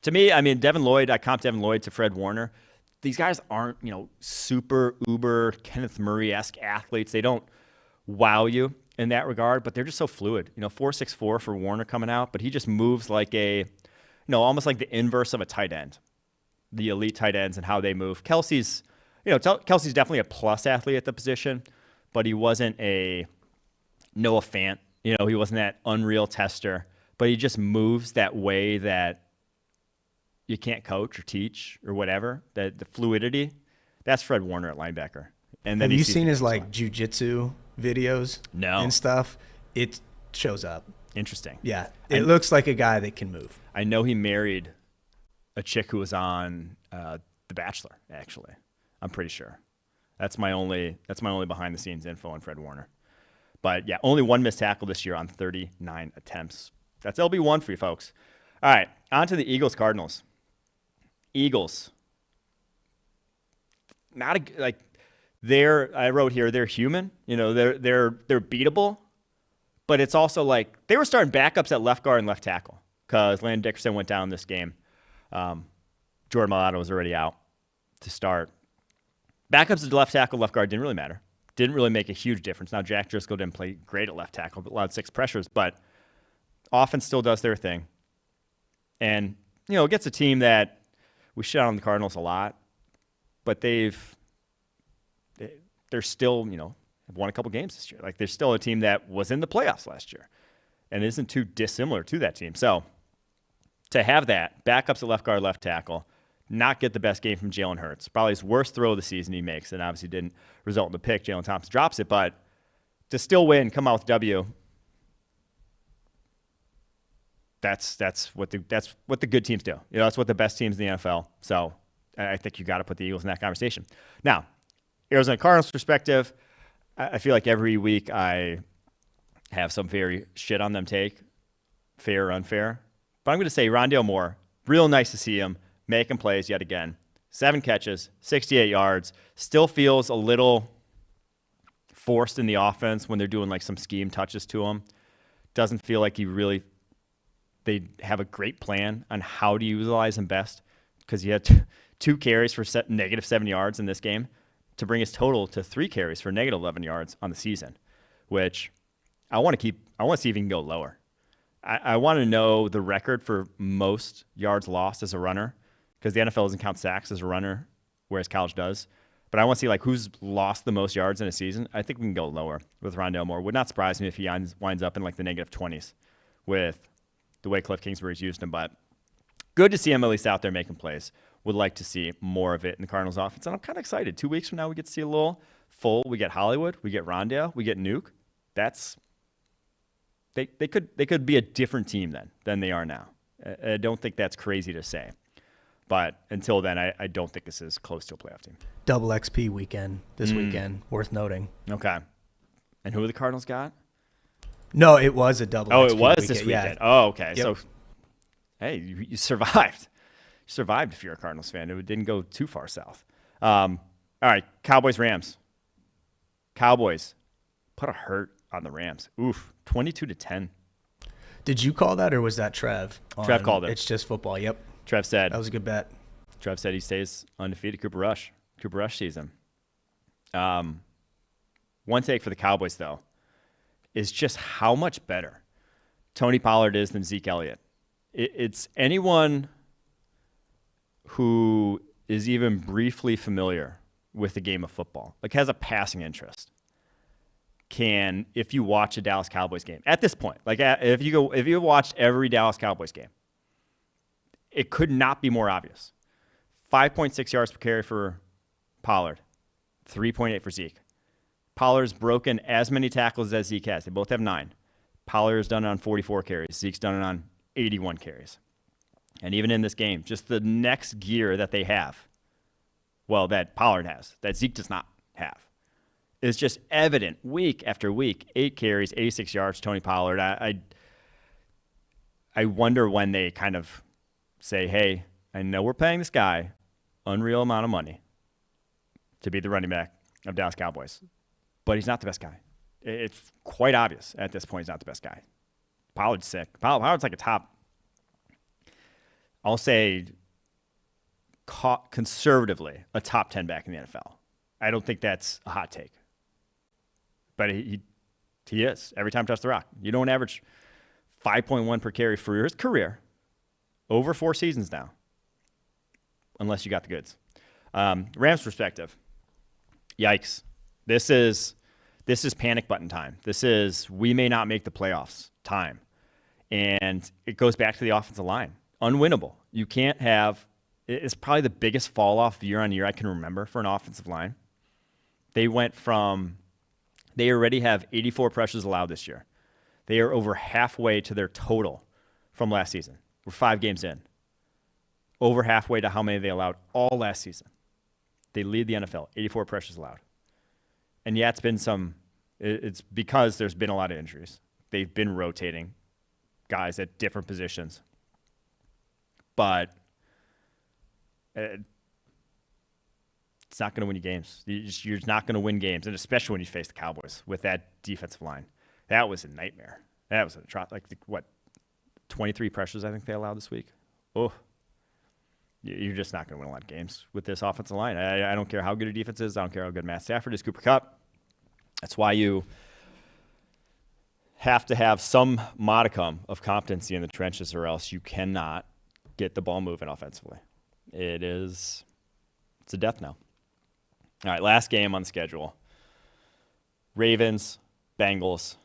to me, I mean, Devin Lloyd, I comped Devin Lloyd to Fred Warner. these guys aren't, super uber Kenneth Murray-esque athletes. They don't wow you in that regard, but they're just so fluid. 4.64 for Warner coming out, but he just moves like almost like the inverse of a tight end, the elite tight ends and how they move. Kelsey's definitely a plus athlete at the position, but he wasn't a Noah Fant. He wasn't that unreal tester, but he just moves that way that you can't coach or teach or whatever. The fluidity, that's Fred Warner at linebacker. And then
have you seen his jiu-jitsu videos?
No.
And stuff? It shows up.
Interesting.
Yeah. It looks like a guy that can move.
I know he married a chick who was on The Bachelor, actually. I'm pretty sure. That's my only behind the scenes info on Fred Warner. But yeah, only one missed tackle this year on 39 attempts. That's LB1 for you folks. All right, on to the Eagles-Cardinals. Eagles. I wrote here, they're human. They're beatable. But it's also like they were starting backups at left guard and left tackle because Landon Dickerson went down this game. Jordan Mailata was already out to start. Backups at left tackle, left guard didn't really matter. Didn't really make a huge difference. Now, Jack Driscoll didn't play great at left tackle, but allowed 6 pressures. But offense still does their thing. And, it gets a team that we shit on the Cardinals a lot, but they're still, have won a couple games this year. Like, they're still a team that was in the playoffs last year and isn't too dissimilar to that team. So, to have that, backups at left guard, left tackle, not get the best game from Jalen Hurts, probably his worst throw of the season he makes, and obviously didn't result in the pick. Jalen Thompson drops it, but to still win, come out with W, that's what the good teams do. That's what the best teams in the NFL. So I think you got to put the Eagles in that conversation. Now, Arizona Cardinals perspective, I feel like every week I have some very shit on them take, fair or unfair. But I'm going to say Rondale Moore, real nice to see him making plays yet again. 7 catches, 68 yards. Still feels a little forced in the offense when they're doing like some scheme touches to him. Doesn't feel like they have a great plan on how to utilize him best because he had 2 carries for -7 yards in this game to bring his total to 3 carries for -11 yards on the season, which I want to see if he can go lower. I want to know the record for most yards lost as a runner because the NFL doesn't count sacks as a runner, whereas college does. But I want to see who's lost the most yards in a season. I think we can go lower with Rondale Moore. Would not surprise me if he winds up in the -20s with the way Cliff Kingsbury's used him. But good to see him at least out there making plays. Would like to see more of it in the Cardinals offense. And I'm kind of excited. 2 weeks from now, we get to see a little full. We get Hollywood. We get Rondale. We get Nuke. They could be a different team than they are now. I don't think that's crazy to say. But until then, I don't think this is close to a playoff team.
Double XP weekend this weekend, worth noting.
Okay. And who the Cardinals got?
No, it was a double XP
it was
weekend.
this weekend.
Yeah.
Oh, okay.
Yep.
So, hey, you survived. You survived if you're a Cardinals fan. It didn't go too far south. All right, Cowboys-Rams. Cowboys put a hurt on the Rams. Oof, 22-10.
Did you call that or was that Trev?
Trev called it.
It's just football. Yep.
Trev said.
That was a good bet.
Trev said he stays undefeated. Cooper Rush season. One take for the Cowboys, though, is just how much better Tony Pollard is than Zeke Elliott. It's anyone who is even briefly familiar with the game of football, has a passing interest, can, if you watch a Dallas Cowboys game at this point, if you watched every Dallas Cowboys game, it could not be more obvious. 5.6 yards per carry for Pollard, 3.8 for Zeke. Pollard's broken as many tackles as Zeke has. They both have 9. Pollard's done it on 44 carries. Zeke's done it on 81 carries. And even in this game, just the next gear that they have, that Pollard has, that Zeke does not have, is just evident week after week. 8 carries, 86 yards, Tony Pollard. I wonder when they kind of say, hey, I know we're paying this guy unreal amount of money to be the running back of Dallas Cowboys, but he's not the best guy. It's quite obvious at this point he's not the best guy. Pollard's sick. Pollard's like a top, I'll say, conservatively a top 10 back in the NFL. I don't think that's a hot take. But he is. Every time touch the rock. You don't average 5.1 per carry for his career over 4 seasons now, unless you got the goods. Rams perspective. Yikes. This is panic button time. This is we may not make the playoffs time. And it goes back to the offensive line. Unwinnable. You can't have – it's probably the biggest fall-off year-on-year I can remember for an offensive line. They went from – they already have 84 pressures allowed this year. They are over halfway to their total from last season. We're 5 games in. Over halfway to how many they allowed all last season. They lead the NFL, 84 pressures allowed. And yeah, it's because there's been a lot of injuries. They've been rotating guys at different positions. But it's not going to win you games. You're not going to win games, and especially when you face the Cowboys with that defensive line. That was a nightmare. That was 23 pressures I think they allowed this week. Oh, you're just not going to win a lot of games with this offensive line. I don't care how good a defense is. I don't care how good Matt Stafford is, Cooper Kupp. That's why you have to have some modicum of competency in the trenches, or else you cannot get the ball moving offensively. It's a death knell. All right, last game on the schedule. Ravens, Bengals.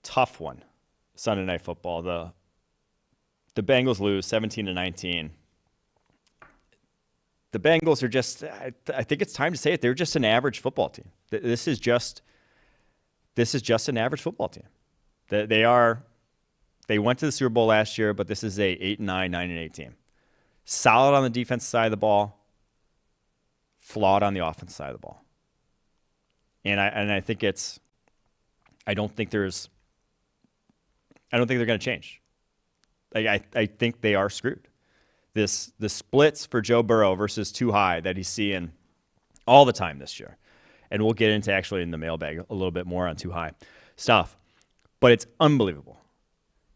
Tough one. Sunday Night Football. The Bengals lose 17-19. The Bengals are just, I think it's time to say it, they're just an average football team. This is just an average football team. They went to the Super Bowl last year, but this is a 8-9, 9-8 team. Solid on the defensive side of the ball, flawed on the offensive side of the ball. And I think I don't think they're going to change. I think they are screwed. The splits for Joe Burrow versus too high that he's seeing all the time this year. And we'll get into actually in the mailbag a little bit more on too high stuff. But it's unbelievable.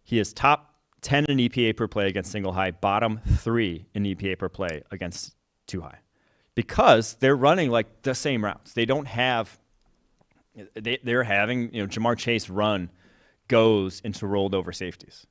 He is top 10 in EPA per play against single high, bottom 3 in EPA per play against too high. Because they're running like the same routes. They don't have they're having, Jamar Chase run goes into rolled over safeties,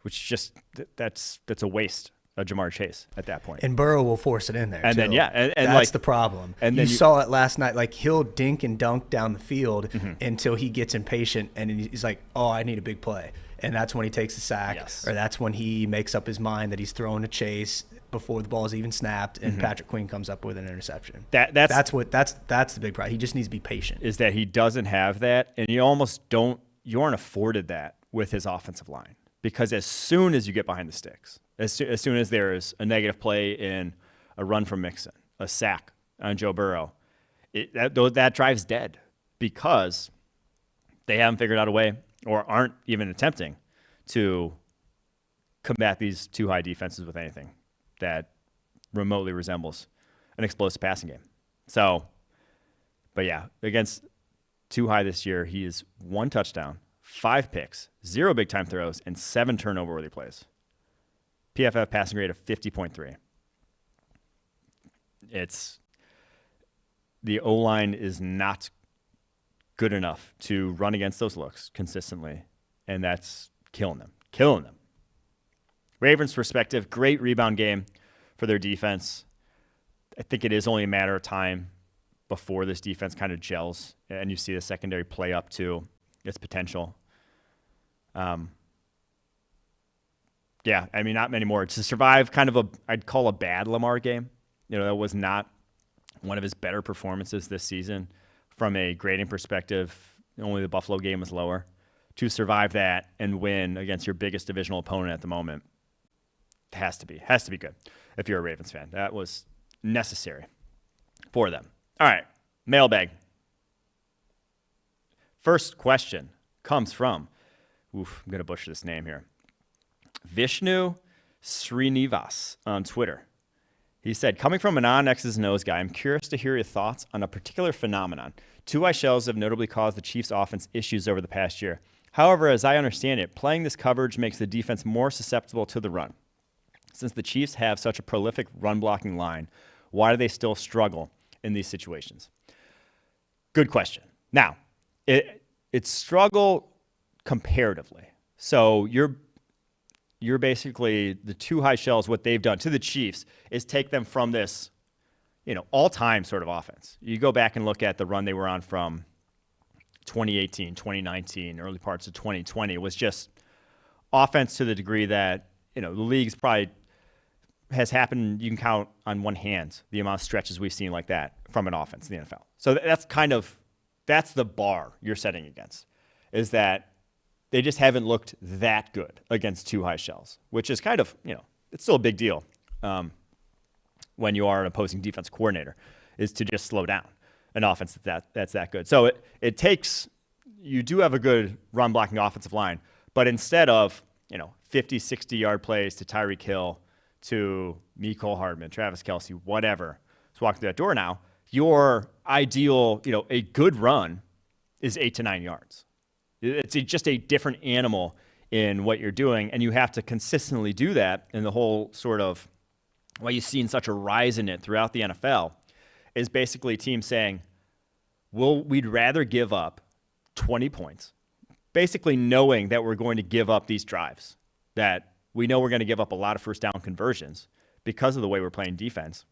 which just that's a waste of Jamar Chase at that point.
And Burrow will force it in there.
And
too.
then and
that's the problem. And you saw it last night. Like he'll dink and dunk down the field until he gets impatient and he's like, "Oh, I need a big play." And that's when he takes a sack, or that's when he makes up his mind that he's throwing a Chase before the ball is even snapped, and Patrick Queen comes up with an interception. That's the big problem. He just needs to be patient.
Is that he doesn't have that, and you aren't afforded that with his offensive line, because as soon as you get behind the sticks, as soon as there is a negative play in a run from Mixon, a sack on Joe Burrow, that drive's dead, because they haven't figured out a way, or aren't even attempting to combat these too high defenses with anything that remotely resembles an explosive passing game. So, but yeah, against too high this year, he is 1 touchdown, 5 picks, 0 big time throws, and 7 turnover-worthy plays. PFF passing grade of 50.3. The O-line is not good enough to run against those looks consistently, and that's killing them. Ravens' perspective, great rebound game for their defense. I think it is only a matter of time before this defense kind of gels and you see the secondary play up to its potential. Not many more. To survive kind of I'd call a bad Lamar game. That was not one of his better performances this season. From a grading perspective, only the Buffalo game was lower. To survive that and win against your biggest divisional opponent at the moment has to be good if you're a Ravens fan. That was necessary for them. All right, mailbag. First question comes from, I'm going to butcher this name here, Vishnu Srinivas on Twitter. He said, coming from a non-X's and O's guy, I'm curious to hear your thoughts on a particular phenomenon. 2-eye shells have notably caused the Chiefs' offense issues over the past year. However, as I understand it, playing this coverage makes the defense more susceptible to the run. Since the Chiefs have such a prolific run-blocking line, why do they still struggle in these situations? Good question. Now, it's struggle comparatively. So you're basically the two high shells. What they've done to the Chiefs is take them from this, all-time sort of offense. You go back and look at the run they were on from 2018, 2019, early parts of 2020. It was just offense to the degree that the league's probably has happened. You can count on one hand the amount of stretches we've seen like that from an offense in the NFL. So that's the bar you're setting against, is that they just haven't looked that good against two high shells, which is kind of, it's still a big deal when you are an opposing defense coordinator, is to just slow down an offense that's that good. So it takes, you do have a good run blocking offensive line, but instead of, 50, 60-yard plays to Tyreek Hill, to Mecole Hardman, Travis Kelce, whatever, is walking through that door now, your ideal, a good run is 8 to 9 yards. It's just a different animal in what you're doing, and you have to consistently do that. And the whole sort of why you've seen such a rise in it throughout the NFL is basically teams saying, we'd rather give up 20 points, basically knowing that we're going to give up these drives, that we know we're going to give up a lot of first down conversions because of the way we're playing defense,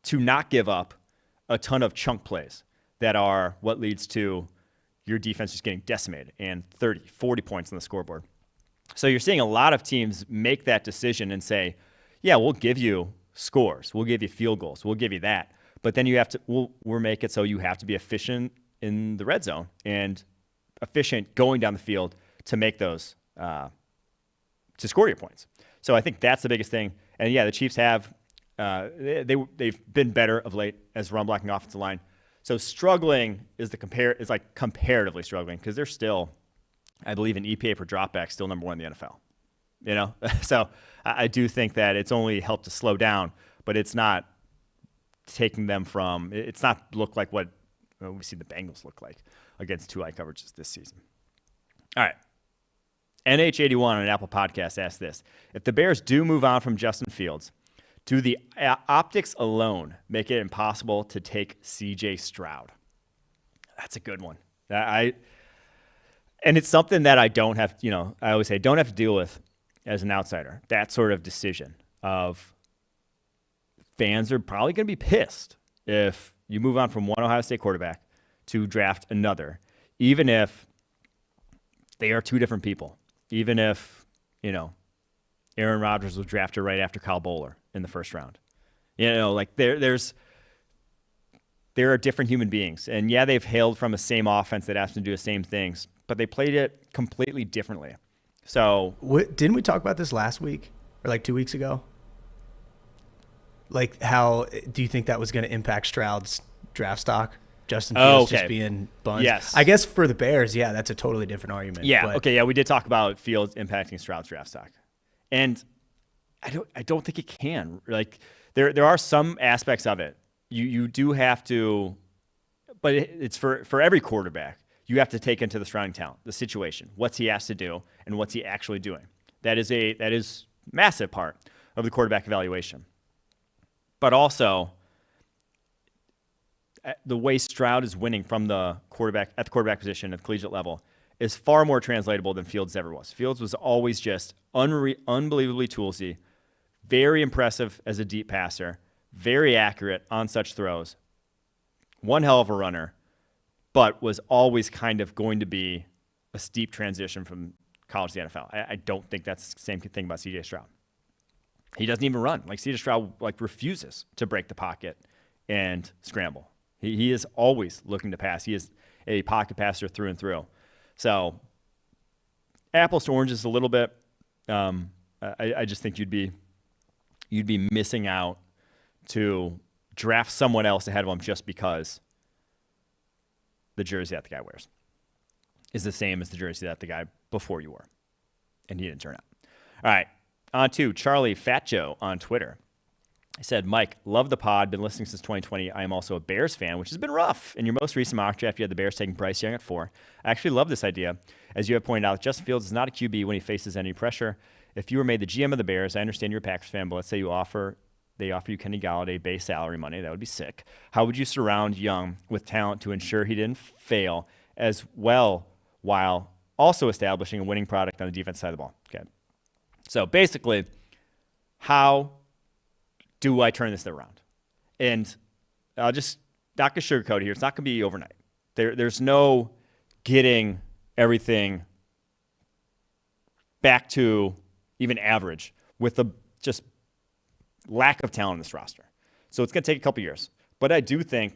to not give up a ton of chunk plays that are what leads to your defense just getting decimated and 30, 40 points on the scoreboard. So you're seeing a lot of teams make that decision and say, yeah, we'll give you scores. We'll give you field goals. We'll give you that. But then you have to, we'll make it so you have to be efficient in the red zone and efficient going down the field to make those, to score your points. So I think that's the biggest thing. And yeah, the Chiefs have, they've been better of late as run blocking offensive line. So struggling is like comparatively struggling, because they're still, I believe, in EPA per dropback, still number one in the NFL. So I do think that it's only helped to slow down, but it's not taking them from. It's not look like what we see the Bengals look like against two high coverages this season. All right. NH81 on an Apple Podcast asked this: if the Bears do move on from Justin Fields, do the optics alone make it impossible to take C.J. Stroud? That's a good one. And it's something that I don't have, I always say, don't have to deal with as an outsider. That sort of decision of fans are probably going to be pissed if you move on from one Ohio State quarterback to draft another, even if they are two different people, even if, Aaron Rodgers was drafted right after Kyle Bowler in the first round. Like there are different human beings. And yeah, they've hailed from the same offense that asked them to do the same things, but they played it completely differently. So
didn't we talk about this last week or like 2 weeks ago? Like, how do you think that was going to impact Stroud's draft stock? Justin Fields just being buns.
Yes.
I guess for the Bears, yeah, that's a totally different argument.
Yeah. Okay. Yeah, we did talk about Fields impacting Stroud's draft stock. And I don't think it can. Like, there are some aspects of it. You do have to, but it's for every quarterback. You have to take into the surrounding talent, the situation, what's he asked to do, and what's he actually doing. That is massive part of the quarterback evaluation. But also, the way Stroud is winning from the quarterback at the quarterback position at the collegiate level is far more translatable than Fields ever was. Fields was always just unbelievably toolsy, very impressive as a deep passer, very accurate on such throws, one hell of a runner, but was always kind of going to be a steep transition from college to the NFL. I don't think that's the same thing about C.J. Stroud. He doesn't even run. Like, C.J. Stroud refuses to break the pocket and scramble. He is always looking to pass. He is a pocket passer through and through. So apples to oranges a little bit. I just think you'd be missing out to draft someone else ahead of him just because the jersey that the guy wears is the same as the jersey that the guy before you wore, and he didn't turn out. All right, on to Charlie Fat Joe on Twitter. He said, Mike, love the pod. Been listening since 2020. I am also a Bears fan, which has been rough. In your most recent mock draft, you had the Bears taking Bryce Young at 4. I actually love this idea. As you have pointed out, Justin Fields is not a QB when he faces any pressure. If you were made the GM of the Bears, I understand you're a Packers fan, but let's say they offer you Kenny Galladay base salary money. That would be sick. How would you surround Young with talent to ensure he didn't fail as well while also establishing a winning product on the defense side of the ball? Okay. So basically, how do I turn this around? And I'll just not going to sugarcoat it here. It's not going to be overnight. There's no getting everything back to even average with the just lack of talent in this roster. So it's going to take a couple years. But I do think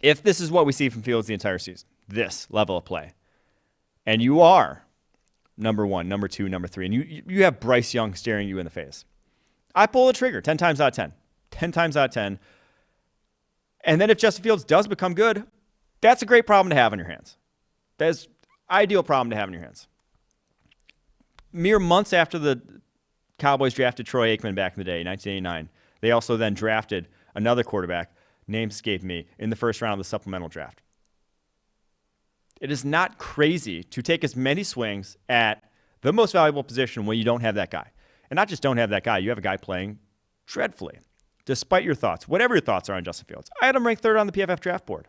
if this is what we see from Fields the entire season, this level of play, and you are number 1, number 2, number 3, and you have Bryce Young staring you in the face, I pull the trigger 10 times out of 10. 10 times out of 10. And then if Justin Fields does become good, that's a great problem to have on your hands. That is an ideal problem to have in your hands. Mere months after the Cowboys drafted Troy Aikman back in the day, 1989, they also then drafted another quarterback, name escaped me, in the first round of the supplemental draft. It is not crazy to take as many swings at the most valuable position when you don't have that guy. And not just don't have that guy, you have a guy playing dreadfully, despite your thoughts, whatever your thoughts are on Justin Fields. I had him ranked 3rd on the PFF draft board.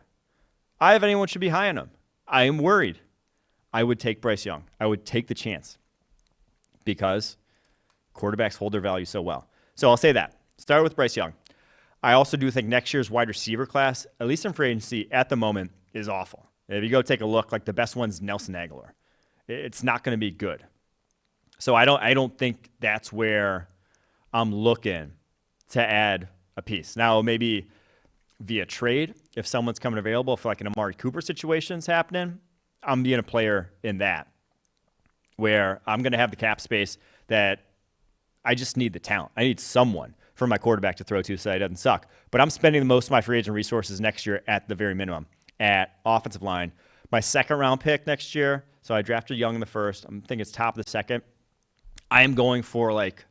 I have anyone should be high on him. I am worried. I would take Bryce Young. I would take the chance because quarterbacks hold their value so well. So I'll say that. Start with Bryce Young. I also do think next year's wide receiver class, at least in free agency at the moment, is awful. If you go take a look, like the best one's Nelson Aguilar. It's not going to be good. So I don't think that's where I'm looking to add a piece. Now, maybe via trade, if someone's coming available, if like an Amari Cooper situation's happening, I'm being a player in that, where I'm going to have the cap space that I just need the talent. I need someone for my quarterback to throw to so that he doesn't suck. But I'm spending most of my free agent resources next year at the very minimum at offensive line. My 2nd round pick next year, so I drafted Young in the 1st. I'm thinking it's top of the 2nd. I am going for like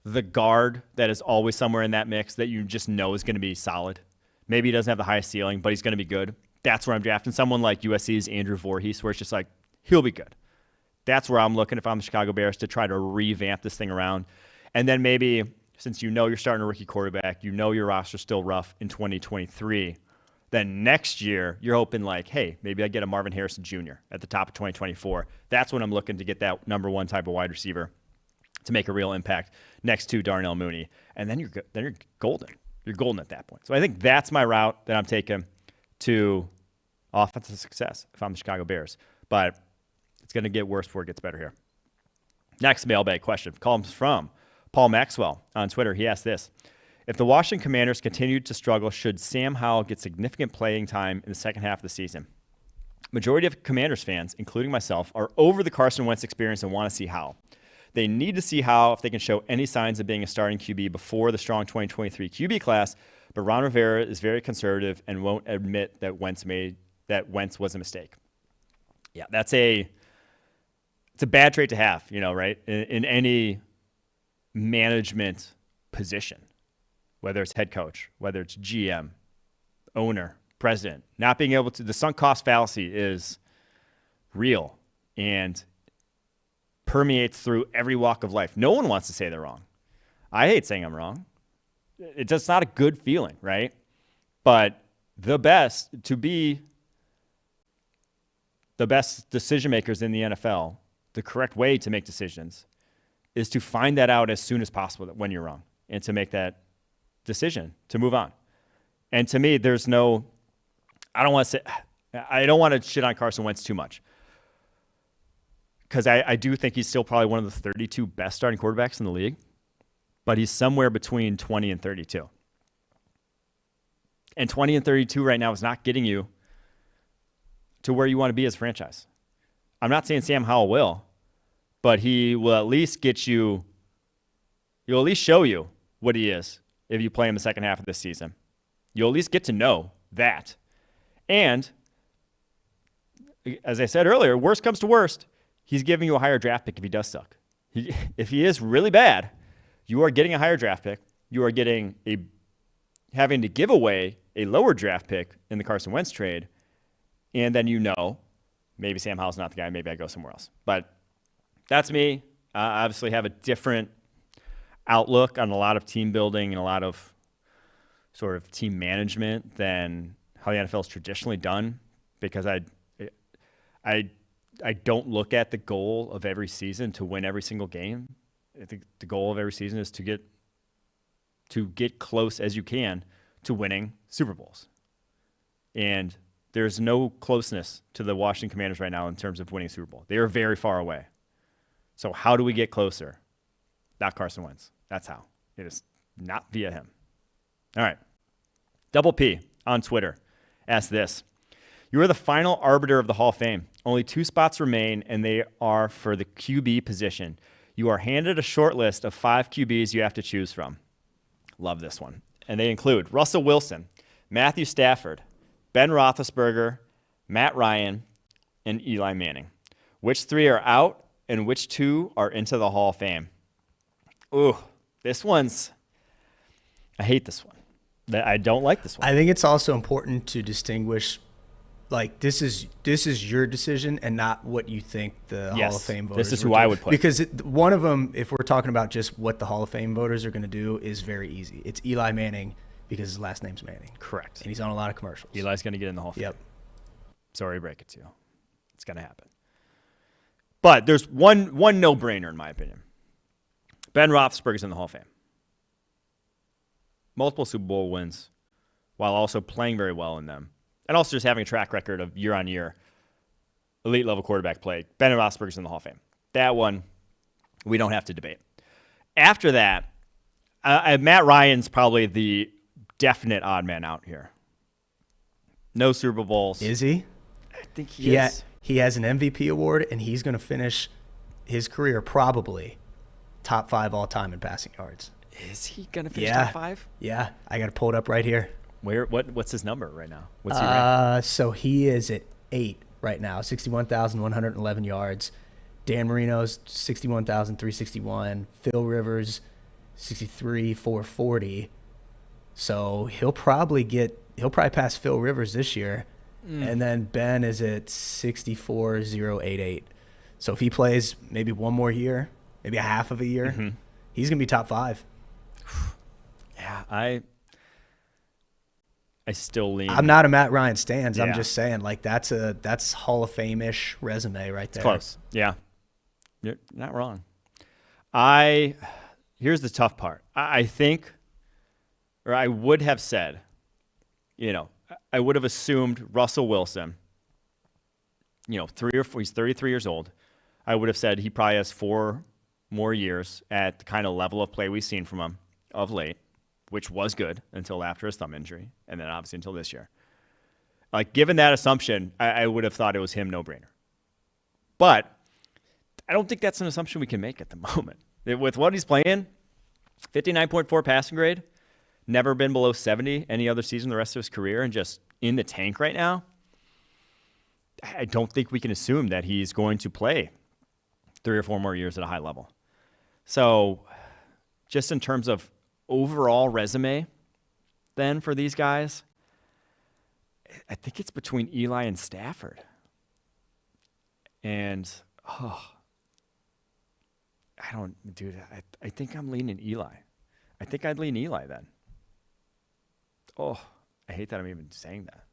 the guard that is always somewhere in that mix that you just know is going to be solid. Maybe he doesn't have the highest ceiling, but he's going to be good. That's where I'm drafting. Someone like USC's Andrew Voorhees, where it's just like, he'll be good. That's where I'm looking if I'm the Chicago Bears to try to revamp this thing around. And then maybe, since you know you're starting a rookie quarterback, you know your roster's still rough in 2023, then next year you're hoping like, hey, maybe I get a Marvin Harrison Jr. at the top of 2024. That's when I'm looking to get that number 1 type of wide receiver to make a real impact next to Darnell Mooney. And then you're golden. You're golden at that point. So I think that's my route that I'm taking to offensive success if I'm the Chicago Bears. But it's going to get worse before it gets better here. Next mailbag question comes from Paul Maxwell on Twitter. He asked this: if the Washington Commanders continued to struggle, should Sam Howell get significant playing time in the second half of the season? Majority of Commanders fans, including myself, are over the Carson Wentz experience and want to see Howell. They need to see Howell if they can show any signs of being a starting QB before the strong 2023 QB class, but Ron Rivera is very conservative and won't admit that Wentz was a mistake. Yeah, it's a bad trait to have, right? In any management position, whether it's head coach, whether it's GM, owner, president, not being able to, the sunk cost fallacy is real and permeates through every walk of life. No one wants to say they're wrong. I hate saying I'm wrong. It's just not a good feeling, right? But the best decision makers in the NFL, the correct way to make decisions is to find that out as soon as possible when you're wrong and to make that decision to move on. And to me, I don't want to shit on Carson Wentz too much, because I do think he's still probably one of the 32 best starting quarterbacks in the league, but he's somewhere between 20 and 32. And 20 and 32 right now is not getting you to where you want to be as a franchise. I'm not saying Sam Howell will, but he will at least he'll at least show you what he is if you play him the second half of this season. You'll at least get to know that. And as I said earlier, worst comes to worst, he's giving you a higher draft pick if he does suck. If he is really bad, you are getting a higher draft pick. You are having to give away a lower draft pick in the Carson Wentz trade. And then maybe Sam Howell's not the guy. Maybe I go somewhere else. But that's me. I obviously have a different outlook on a lot of team building and a lot of sort of team management than how the NFL is traditionally done, because I don't look at the goal of every season to win every single game. I think the goal of every season is to get close as you can to winning Super Bowls. And there's no closeness to the Washington Commanders right now in terms of winning Super Bowl. They are very far away. So how do we get closer? Not Carson Wentz. That's how. It is not via him. All right. Double P on Twitter asked this. You are the final arbiter of the Hall of Fame. Only 2 spots remain, and they are for the QB position. You are handed a short list of 5 QBs you have to choose from. Love this one. And they include Russell Wilson, Matthew Stafford, Ben Roethlisberger, Matt Ryan, and Eli Manning. Which 3 are out, and which 2 are into the Hall of Fame? Ooh, this one's... I hate this one. I don't like this one.
I think it's also important to distinguish, like, this is your decision and not what you think the Hall of Fame voters.
This is who I would put.
Because one of them, if we're talking about just what the Hall of Fame voters are going to do, is very easy. It's Eli Manning because his last name's Manning.
Correct.
And he's on a lot of commercials.
Eli's going to get in the Hall of Fame.
Yep.
Sorry to break it to you. It's going to happen. But there's one no-brainer in my opinion. Ben Roethlisberger's in the Hall of Fame. Multiple Super Bowl wins while also playing very well in them. And also just having a track record of year-on-year elite-level quarterback play. Ben Roethlisberger's in the Hall of Fame. That one, we don't have to debate. After that, Matt Ryan's probably the definite odd man out here. No Super Bowls.
Is he?
I think he is.
He has an MVP award, and he's going to finish his career probably top 5 all-time in passing yards.
Is he going to finish top 5?
Yeah. I got to pull it up right here.
What's his number right now? What's he ranked?
So he is at 8 right now, 61,111 yards. Dan Marino's 61,361. Phil Rivers, 63,440. So he'll probably pass Phil Rivers this year. And then Ben is at 64,088. So if he plays maybe one more year, maybe a half of a year, he's going to be top 5.
Yeah, I still lean.
I'm not a Matt Ryan stans. Yeah. I'm just saying, like, that's Hall of Fame-ish resume right there.
It's close. Yeah, you're not wrong. Here's the tough part. I think, or I would have said, I would have assumed Russell Wilson. He's 33 years old. I would have said he probably has 4 more years at the kind of level of play we've seen from him of late, which was good until after his thumb injury, and then obviously until this year. Like, given that assumption, I would have thought it was him, no-brainer. But I don't think that's an assumption we can make at the moment. With what he's playing, 59.4 passing grade, never been below 70 any other season the rest of his career, and just in the tank right now, I don't think we can assume that he's going to play 3 or 4 more years at a high level. So just in terms of overall resume then for these guys, I think it's between Eli and Stafford. And, I think I'm leaning Eli. I think I'd lean Eli then. Oh, I hate that I'm even saying that.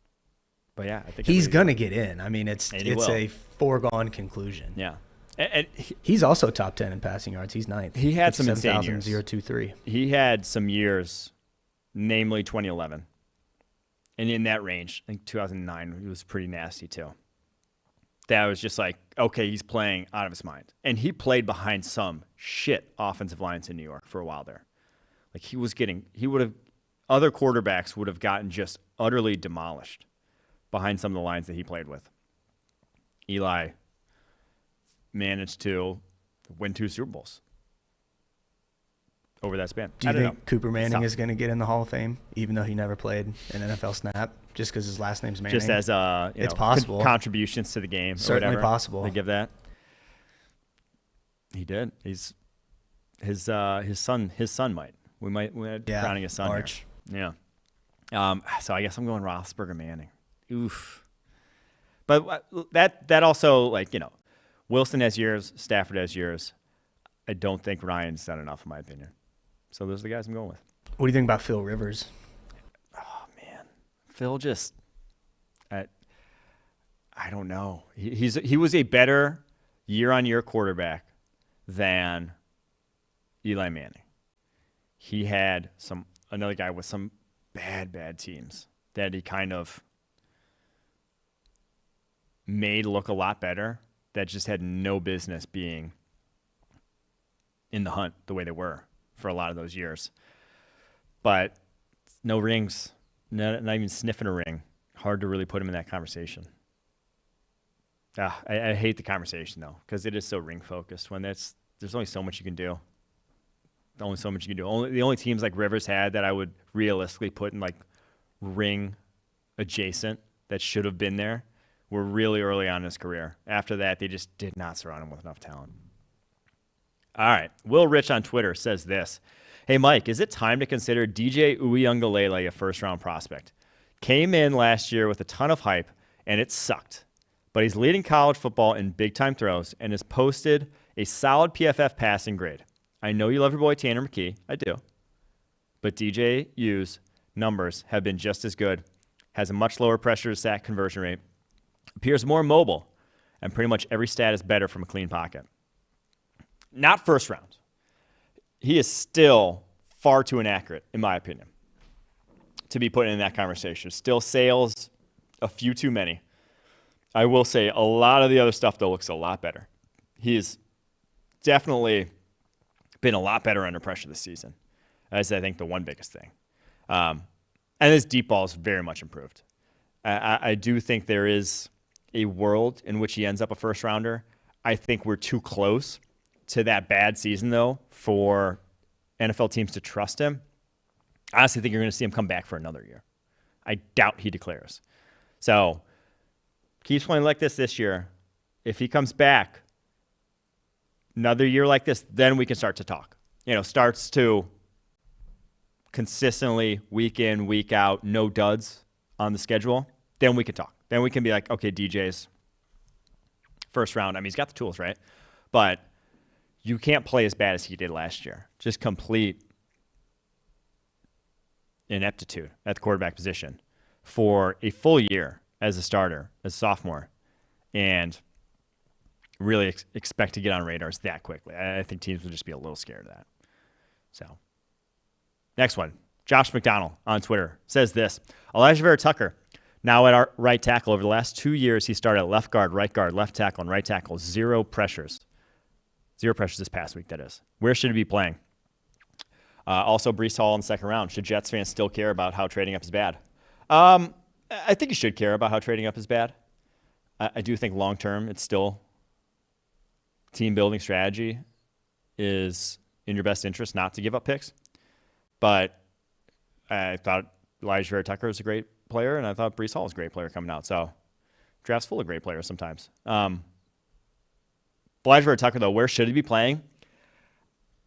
But yeah, I think
he's going to get in. I mean, it's a foregone conclusion.
Yeah. And
he's also top 10 in passing yards. He's 9th.
He had some insane years.
023.
He had some years, namely 2011. And in that range, I think 2009, he was pretty nasty too. That was just like, okay, he's playing out of his mind. And he played behind some shit offensive lines in New York for a while there. Like, other quarterbacks would have gotten just utterly demolished behind some of the lines that he played with. Eli managed to win 2 Super Bowls over that span.
Do you think Cooper Manning is going to get in the Hall of Fame, even though he never played an NFL snap, just because his last name's Manning?
Just as
it's possible
contributions to the game,
certainly
or
possible.
They give that. He did. His son might. We might crowning his son
March.
Here. Yeah. So I guess I'm going Roethlisberger Manning. Oof. But that also, like, Wilson has years, Stafford has years. I don't think Ryan's done enough, in my opinion. So those are the guys I'm going with.
What do you think about Phil Rivers?
Oh, man. Phil just, I don't know. He was a better year-on-year quarterback than Eli Manning. He had another guy with some bad teams that he kind of made look a lot better, that just had no business being in the hunt the way they were for a lot of those years. But no rings, not even sniffing a ring. Hard to really put him in that conversation. I hate the conversation, though, because it is so ring-focused. When there's only so much you can do. Only so much you can do. The only teams like Rivers had that I would realistically put in like ring adjacent that should have been there were really early on in his career. After that, they just did not surround him with enough talent. All right. Will Rich on Twitter says this. Hey, Mike, is it time to consider DJ Uiagalelei a first-round prospect? Came in last year with a ton of hype, and it sucked. But he's leading college football in big-time throws and has posted a solid PFF passing grade. I know you love your boy Tanner McKee. I do. But DJ U's numbers have been just as good, has a much lower pressure to sack conversion rate, appears more mobile, and pretty much every stat is better from a clean pocket. Not first round. He is still far too inaccurate, in my opinion, to be put in that conversation. Still sales, a few too many. I will say a lot of the other stuff, though, looks a lot better. He's definitely been a lot better under pressure this season. That's, I think, the one biggest thing. And his deep ball is very much improved. I do think there is a world in which he ends up a first-rounder. I think we're too close to that bad season, though, for NFL teams to trust him. I honestly think you're going to see him come back for another year. I doubt he declares. So keeps playing like this year. If he comes back another year like this, then we can start to talk. Starts to consistently week in, week out, no duds on the schedule, then we can talk. Then we can be like, okay, DJ's first round. I mean, he's got the tools, right? But you can't play as bad as he did last year. Just complete ineptitude at the quarterback position for a full year as a starter, as a sophomore, and really expect to get on radars that quickly. I think teams would just be a little scared of that. So, next one. Josh McDonald on Twitter says this. Elijah Vera Tucker, now at our right tackle. Over the last 2 years, he started at left guard, left tackle, and right tackle. Zero pressures. Zero pressures this past week, that is. Where should he be playing? Also, Breece Hall in the second round. Should Jets fans still care about how trading up is bad? I think you should care about how trading up is bad. I do think long-term it's still team-building strategy is in your best interest not to give up picks. But I thought Elijah Vera Tucker was a great player, and I thought Breece Hall was a great player coming out. So draft's full of great players sometimes. Elijah Vera Tucker, though, where should he be playing?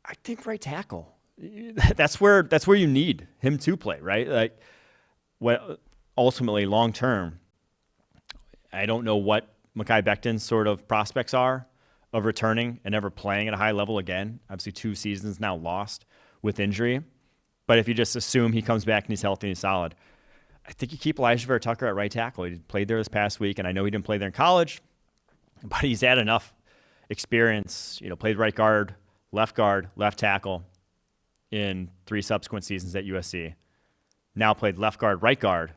I think right tackle. That's where you need him to play, right? Like, ultimately, long term, I don't know what Mekhi Becton's sort of prospects are of returning and never playing at a high level again. Obviously, 2 seasons now lost with injury. But if you just assume he comes back and he's healthy and he's solid, I think you keep Elijah Vera Tucker at right tackle. He played there this past week, and I know he didn't play there in college, but he's had enough experience. Played right guard, left tackle in 3 subsequent seasons at USC. Now played left guard, right guard,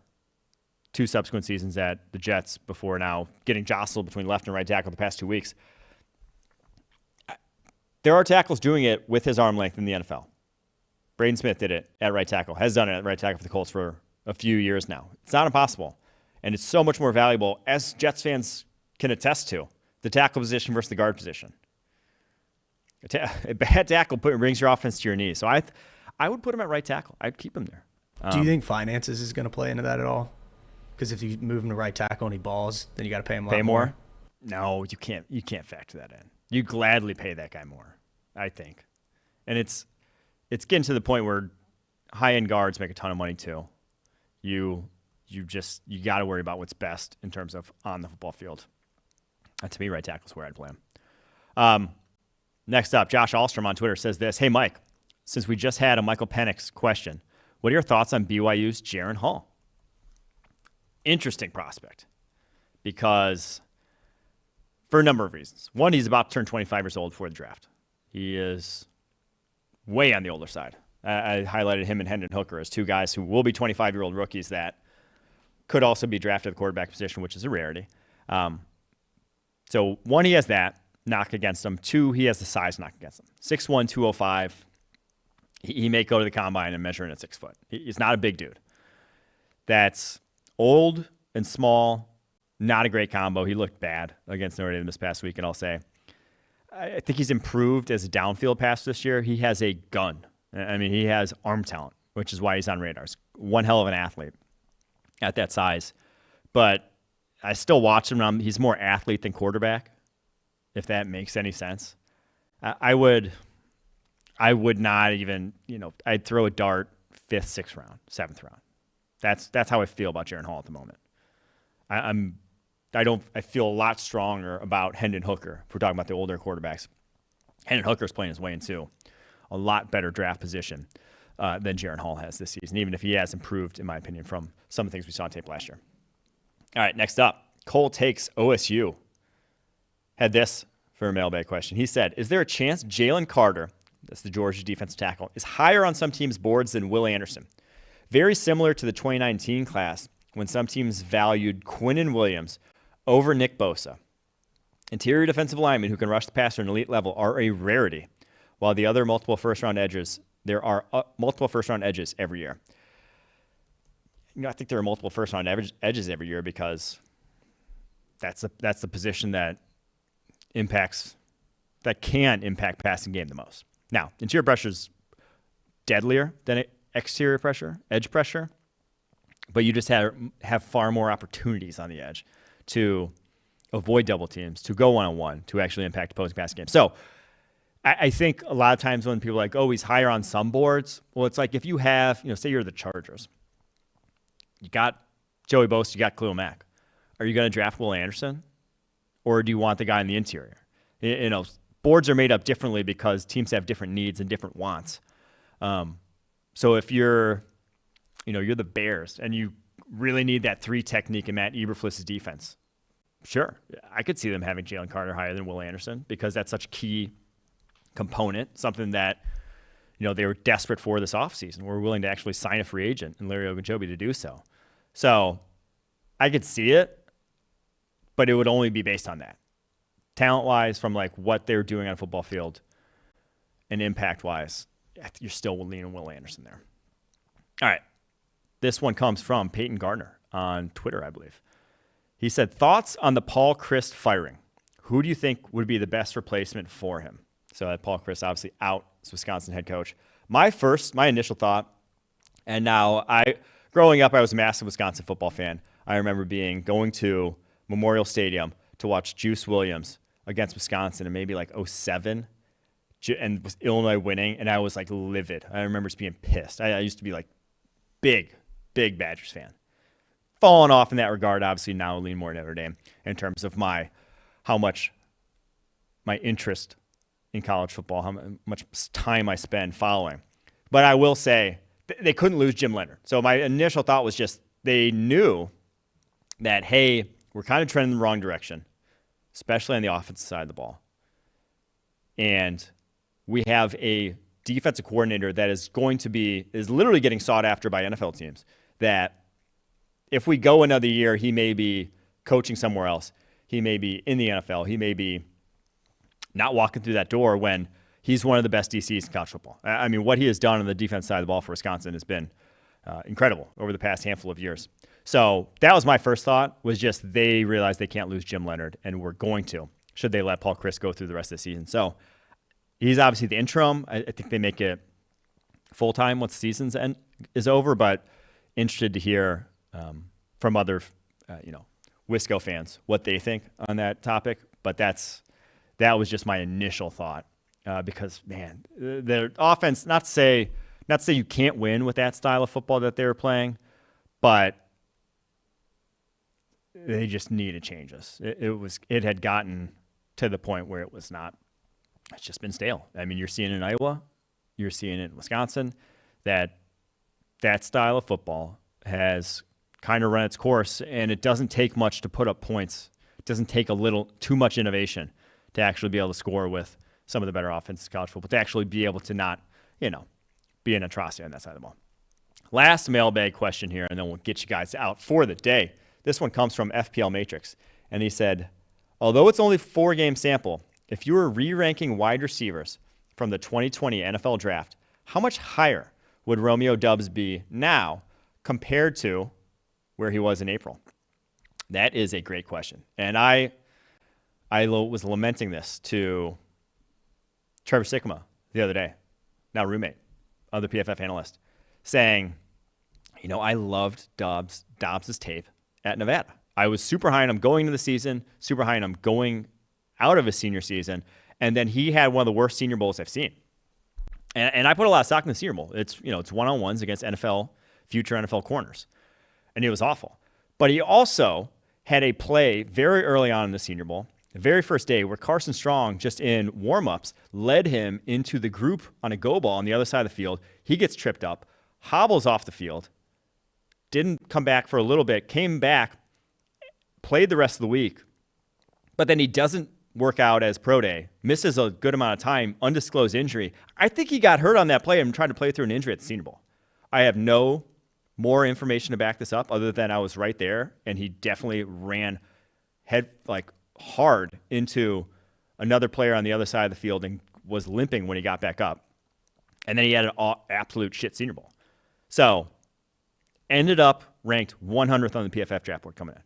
2 subsequent seasons at the Jets before now getting jostled between left and right tackle the past 2 weeks. There are tackles doing it with his arm length in the NFL. Braden Smith did it at right tackle, has done it at right tackle for the Colts for a few years now. It's not impossible. And it's so much more valuable, as Jets fans can attest to, the tackle position versus the guard position. A bad tackle brings your offense to your knees. So I would put him at right tackle. I'd keep him there.
Do you think finances is going to play into that at all? Because if you move him to right tackle and he balls, then you got to pay him a lot more.
No, you can't. You can't factor that in. You gladly pay that guy more, I think. And it's getting to the point where high-end guards make a ton of money too. You you got to worry about what's best in terms of on the football field. To me, right tackle is where I'd play him. Next up, Josh Alstrom on Twitter says this: Hey, Mike, since we just had a Michael Penix question, what are your thoughts on BYU's Jaren Hall? Interesting prospect, because for a number of reasons. One, he's about to turn 25 years old before the draft. He is way on the older side. I highlighted him and Hendon Hooker as two guys who will be 25-year-old rookies that could also be drafted at the quarterback position, which is a rarity. So, one, he has that knock against him. Two, he has the size knock against him. 6'1", 205. He may go to the combine and measure in at 6 foot. He's not a big dude. That's old and small, not a great combo. He looked bad against Notre Dame this past week, and I'll say, I think he's improved as a downfield passer this year. He has a gun. I mean, he has arm talent, which is why he's on radars. One hell of an athlete at that size. But I still watch him. He's more athlete than quarterback, if that makes any sense. I would not even, I'd throw a dart 5th, 6th round, 7th round. That's how I feel about Jaren Hall at the moment. I feel a lot stronger about Hendon Hooker if we're talking about the older quarterbacks. Hendon Hooker's playing his way into a lot better draft position than Jaren Hall has this season, even if he has improved, in my opinion, from some of the things we saw on tape last year. All right, next up, Cole Takes OSU had this for a mailbag question. He said, is there a chance Jalen Carter, that's the Georgia defensive tackle, is higher on some teams' boards than Will Anderson? Very similar to the 2019 class when some teams valued Quinnen Williams over Nick Bosa. Interior defensive linemen who can rush the passer at an elite level are a rarity, while the other multiple first-round edges, there are multiple first-round edges every year. I think there are multiple first-round edges every year because that's the position that can impact passing game the most. Now, interior pressure is deadlier than exterior pressure, edge pressure, but you just have far more opportunities on the edge to avoid double teams, to go one-on-one, to actually impact opposing passing game. So I think a lot of times when people are like, oh, he's higher on some boards, well, it's like if you have, say you're the Chargers, you got Joey Bosa, you got Khalil Mack. Are you going to draft Will Anderson, or do you want the guy in the interior? Boards are made up differently because teams have different needs and different wants. So if you're the Bears and you really need that 3 technique in Matt Eberflus' defense, sure, I could see them having Jalen Carter higher than Will Anderson because that's such a key component, something that they were desperate for this offseason. We're willing to actually sign a free agent and Larry Ogunjobi to do so. So I could see it, but it would only be based on that. Talent-wise, from like what they're doing on a football field and impact-wise, you're still leaning Will Anderson there. All right. This one comes from Peyton Gardner on Twitter, I believe. He said, thoughts on the Paul Chryst firing. Who do you think would be the best replacement for him? So Paul Chryst obviously out as Wisconsin head coach. My initial thought, and now growing up, I was a massive Wisconsin football fan. I remember going to Memorial Stadium to watch Juice Williams against Wisconsin in maybe like 2007, and with Illinois winning, and I was like livid. I remember just being pissed. I used to be like big Badgers fan. Fallen off in that regard, obviously now I lean more Notre Dame in terms of how much my interest in college football, how much time I spend following. But I will say they couldn't lose Jim Leonhard. So my initial thought was just they knew that, hey, we're kind of trending in the wrong direction, especially on the offensive side of the ball. And we have a defensive coordinator that is literally getting sought after by NFL teams, that if we go another year, he may be coaching somewhere else. He may be in the NFL. He may be not walking through that door when he's one of the best DCs in college football. I mean, what he has done on the defense side of the ball for Wisconsin has been incredible over the past handful of years. So that was my first thought, was just they realized they can't lose Jim Leonhard, and we're going to, should they let Paul Chryst go through the rest of the season. So he's obviously the interim. I think they make it full-time once the season is over, but interested to hear from other, Wisco fans what they think on that topic. But that was just my initial thought because, man, their offense, not to say you can't win with that style of football that they were playing, but they just needed changes. It had gotten to the point where it's just been stale. I mean, you're seeing it in Iowa, you're seeing it in Wisconsin, that style of football has kind of run its course, and it doesn't take much to put up points. It doesn't take too much innovation to actually be able to score with some of the better offenses in college football, to actually be able to not, be an atrocity on that side of the ball. Last mailbag question here, and then we'll get you guys out for the day. This one comes from FPL Matrix, and he said, although it's only 4-game sample, if you were re-ranking wide receivers from the 2020 NFL Draft, how much higher would Romeo Doubs be now compared to where he was in April? That is a great question. And I was lamenting this to Trevor Sikkema the other day, now roommate, other PFF analyst, saying, I loved Dobbs' tape at Nevada. I was super high on him going into the season, super high on him going out of his senior season, and then he had one of the worst Senior Bowls I've seen. And I put a lot of stock in the Senior Bowl. It's one-on-ones against future NFL corners, and it was awful. But he also had a play very early on in the Senior Bowl, the very first day, where Carson Strong, just in warm-ups, led him into the group on a go ball on the other side of the field. He gets tripped up, hobbles off the field, didn't come back for a little bit, came back, played the rest of the week, but then he doesn't work out as pro day, misses a good amount of time, undisclosed injury. I think he got hurt on that play and tried to play through an injury at the Senior Bowl. I have no more information to back this up other than I was right there, and he definitely ran hard into another player on the other side of the field and was limping when he got back up. And then he had an absolute shit Senior Bowl. So ended up ranked 100th on the PFF draft board coming in.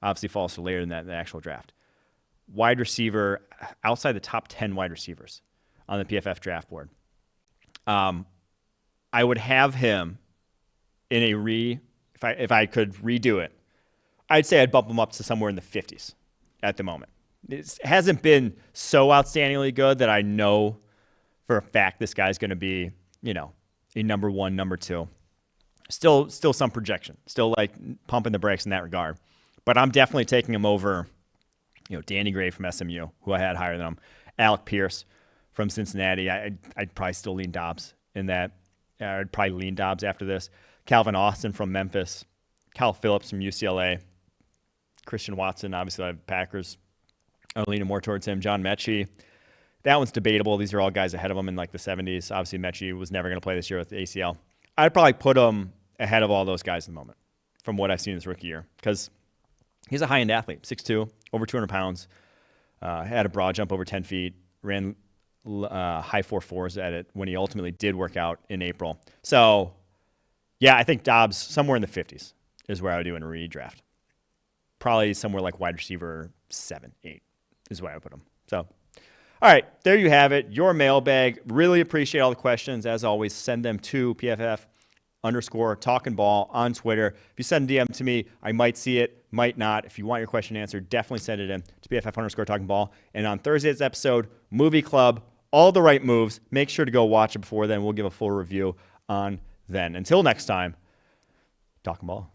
Obviously falls to later than that in the actual draft. Wide receiver, outside the top 10 wide receivers on the PFF draft board. I would have him in if I could redo it, I'd say I'd bump him up to somewhere in the 50s at the moment. It hasn't been so outstandingly good that I know for a fact this guy's going to be, a number 1, number 2. Still some projection. Still pumping the brakes in that regard. But I'm definitely taking him over, Danny Gray from SMU, who I had higher than him. Alec Pierce from Cincinnati. I'd probably still lean Dobbs in that. I'd probably lean Dobbs after this. Calvin Austin from Memphis. Kyle Phillips from UCLA. Christian Watson, obviously, I have Packers. I'm leaning more towards him. John Mechie. That one's debatable. These are all guys ahead of him in the 70s. Obviously, Mechie was never going to play this year with the ACL. I'd probably put him ahead of all those guys in the moment from what I've seen this rookie year, because he's a high-end athlete, 6'2", over 200 pounds, had a broad jump over 10 feet, ran high 4.4s at it when he ultimately did work out in April. So, yeah, I think Dobbs somewhere in the 50s is where I would do in a redraft. Probably somewhere like wide receiver 7, 8 is where I would put him. So, all right, there you have it. Your mailbag. Really appreciate all the questions. As always, send them to PFF_TalkinBall on Twitter. If you send a DM to me, I might see it, might not. If you want your question answered, definitely send it in to PFF_TalkinBall. And on Thursday's episode, Movie Club, all the right moves. Make sure to go watch it before then. We'll give a full review on then. Until next time, Talkin' Ball.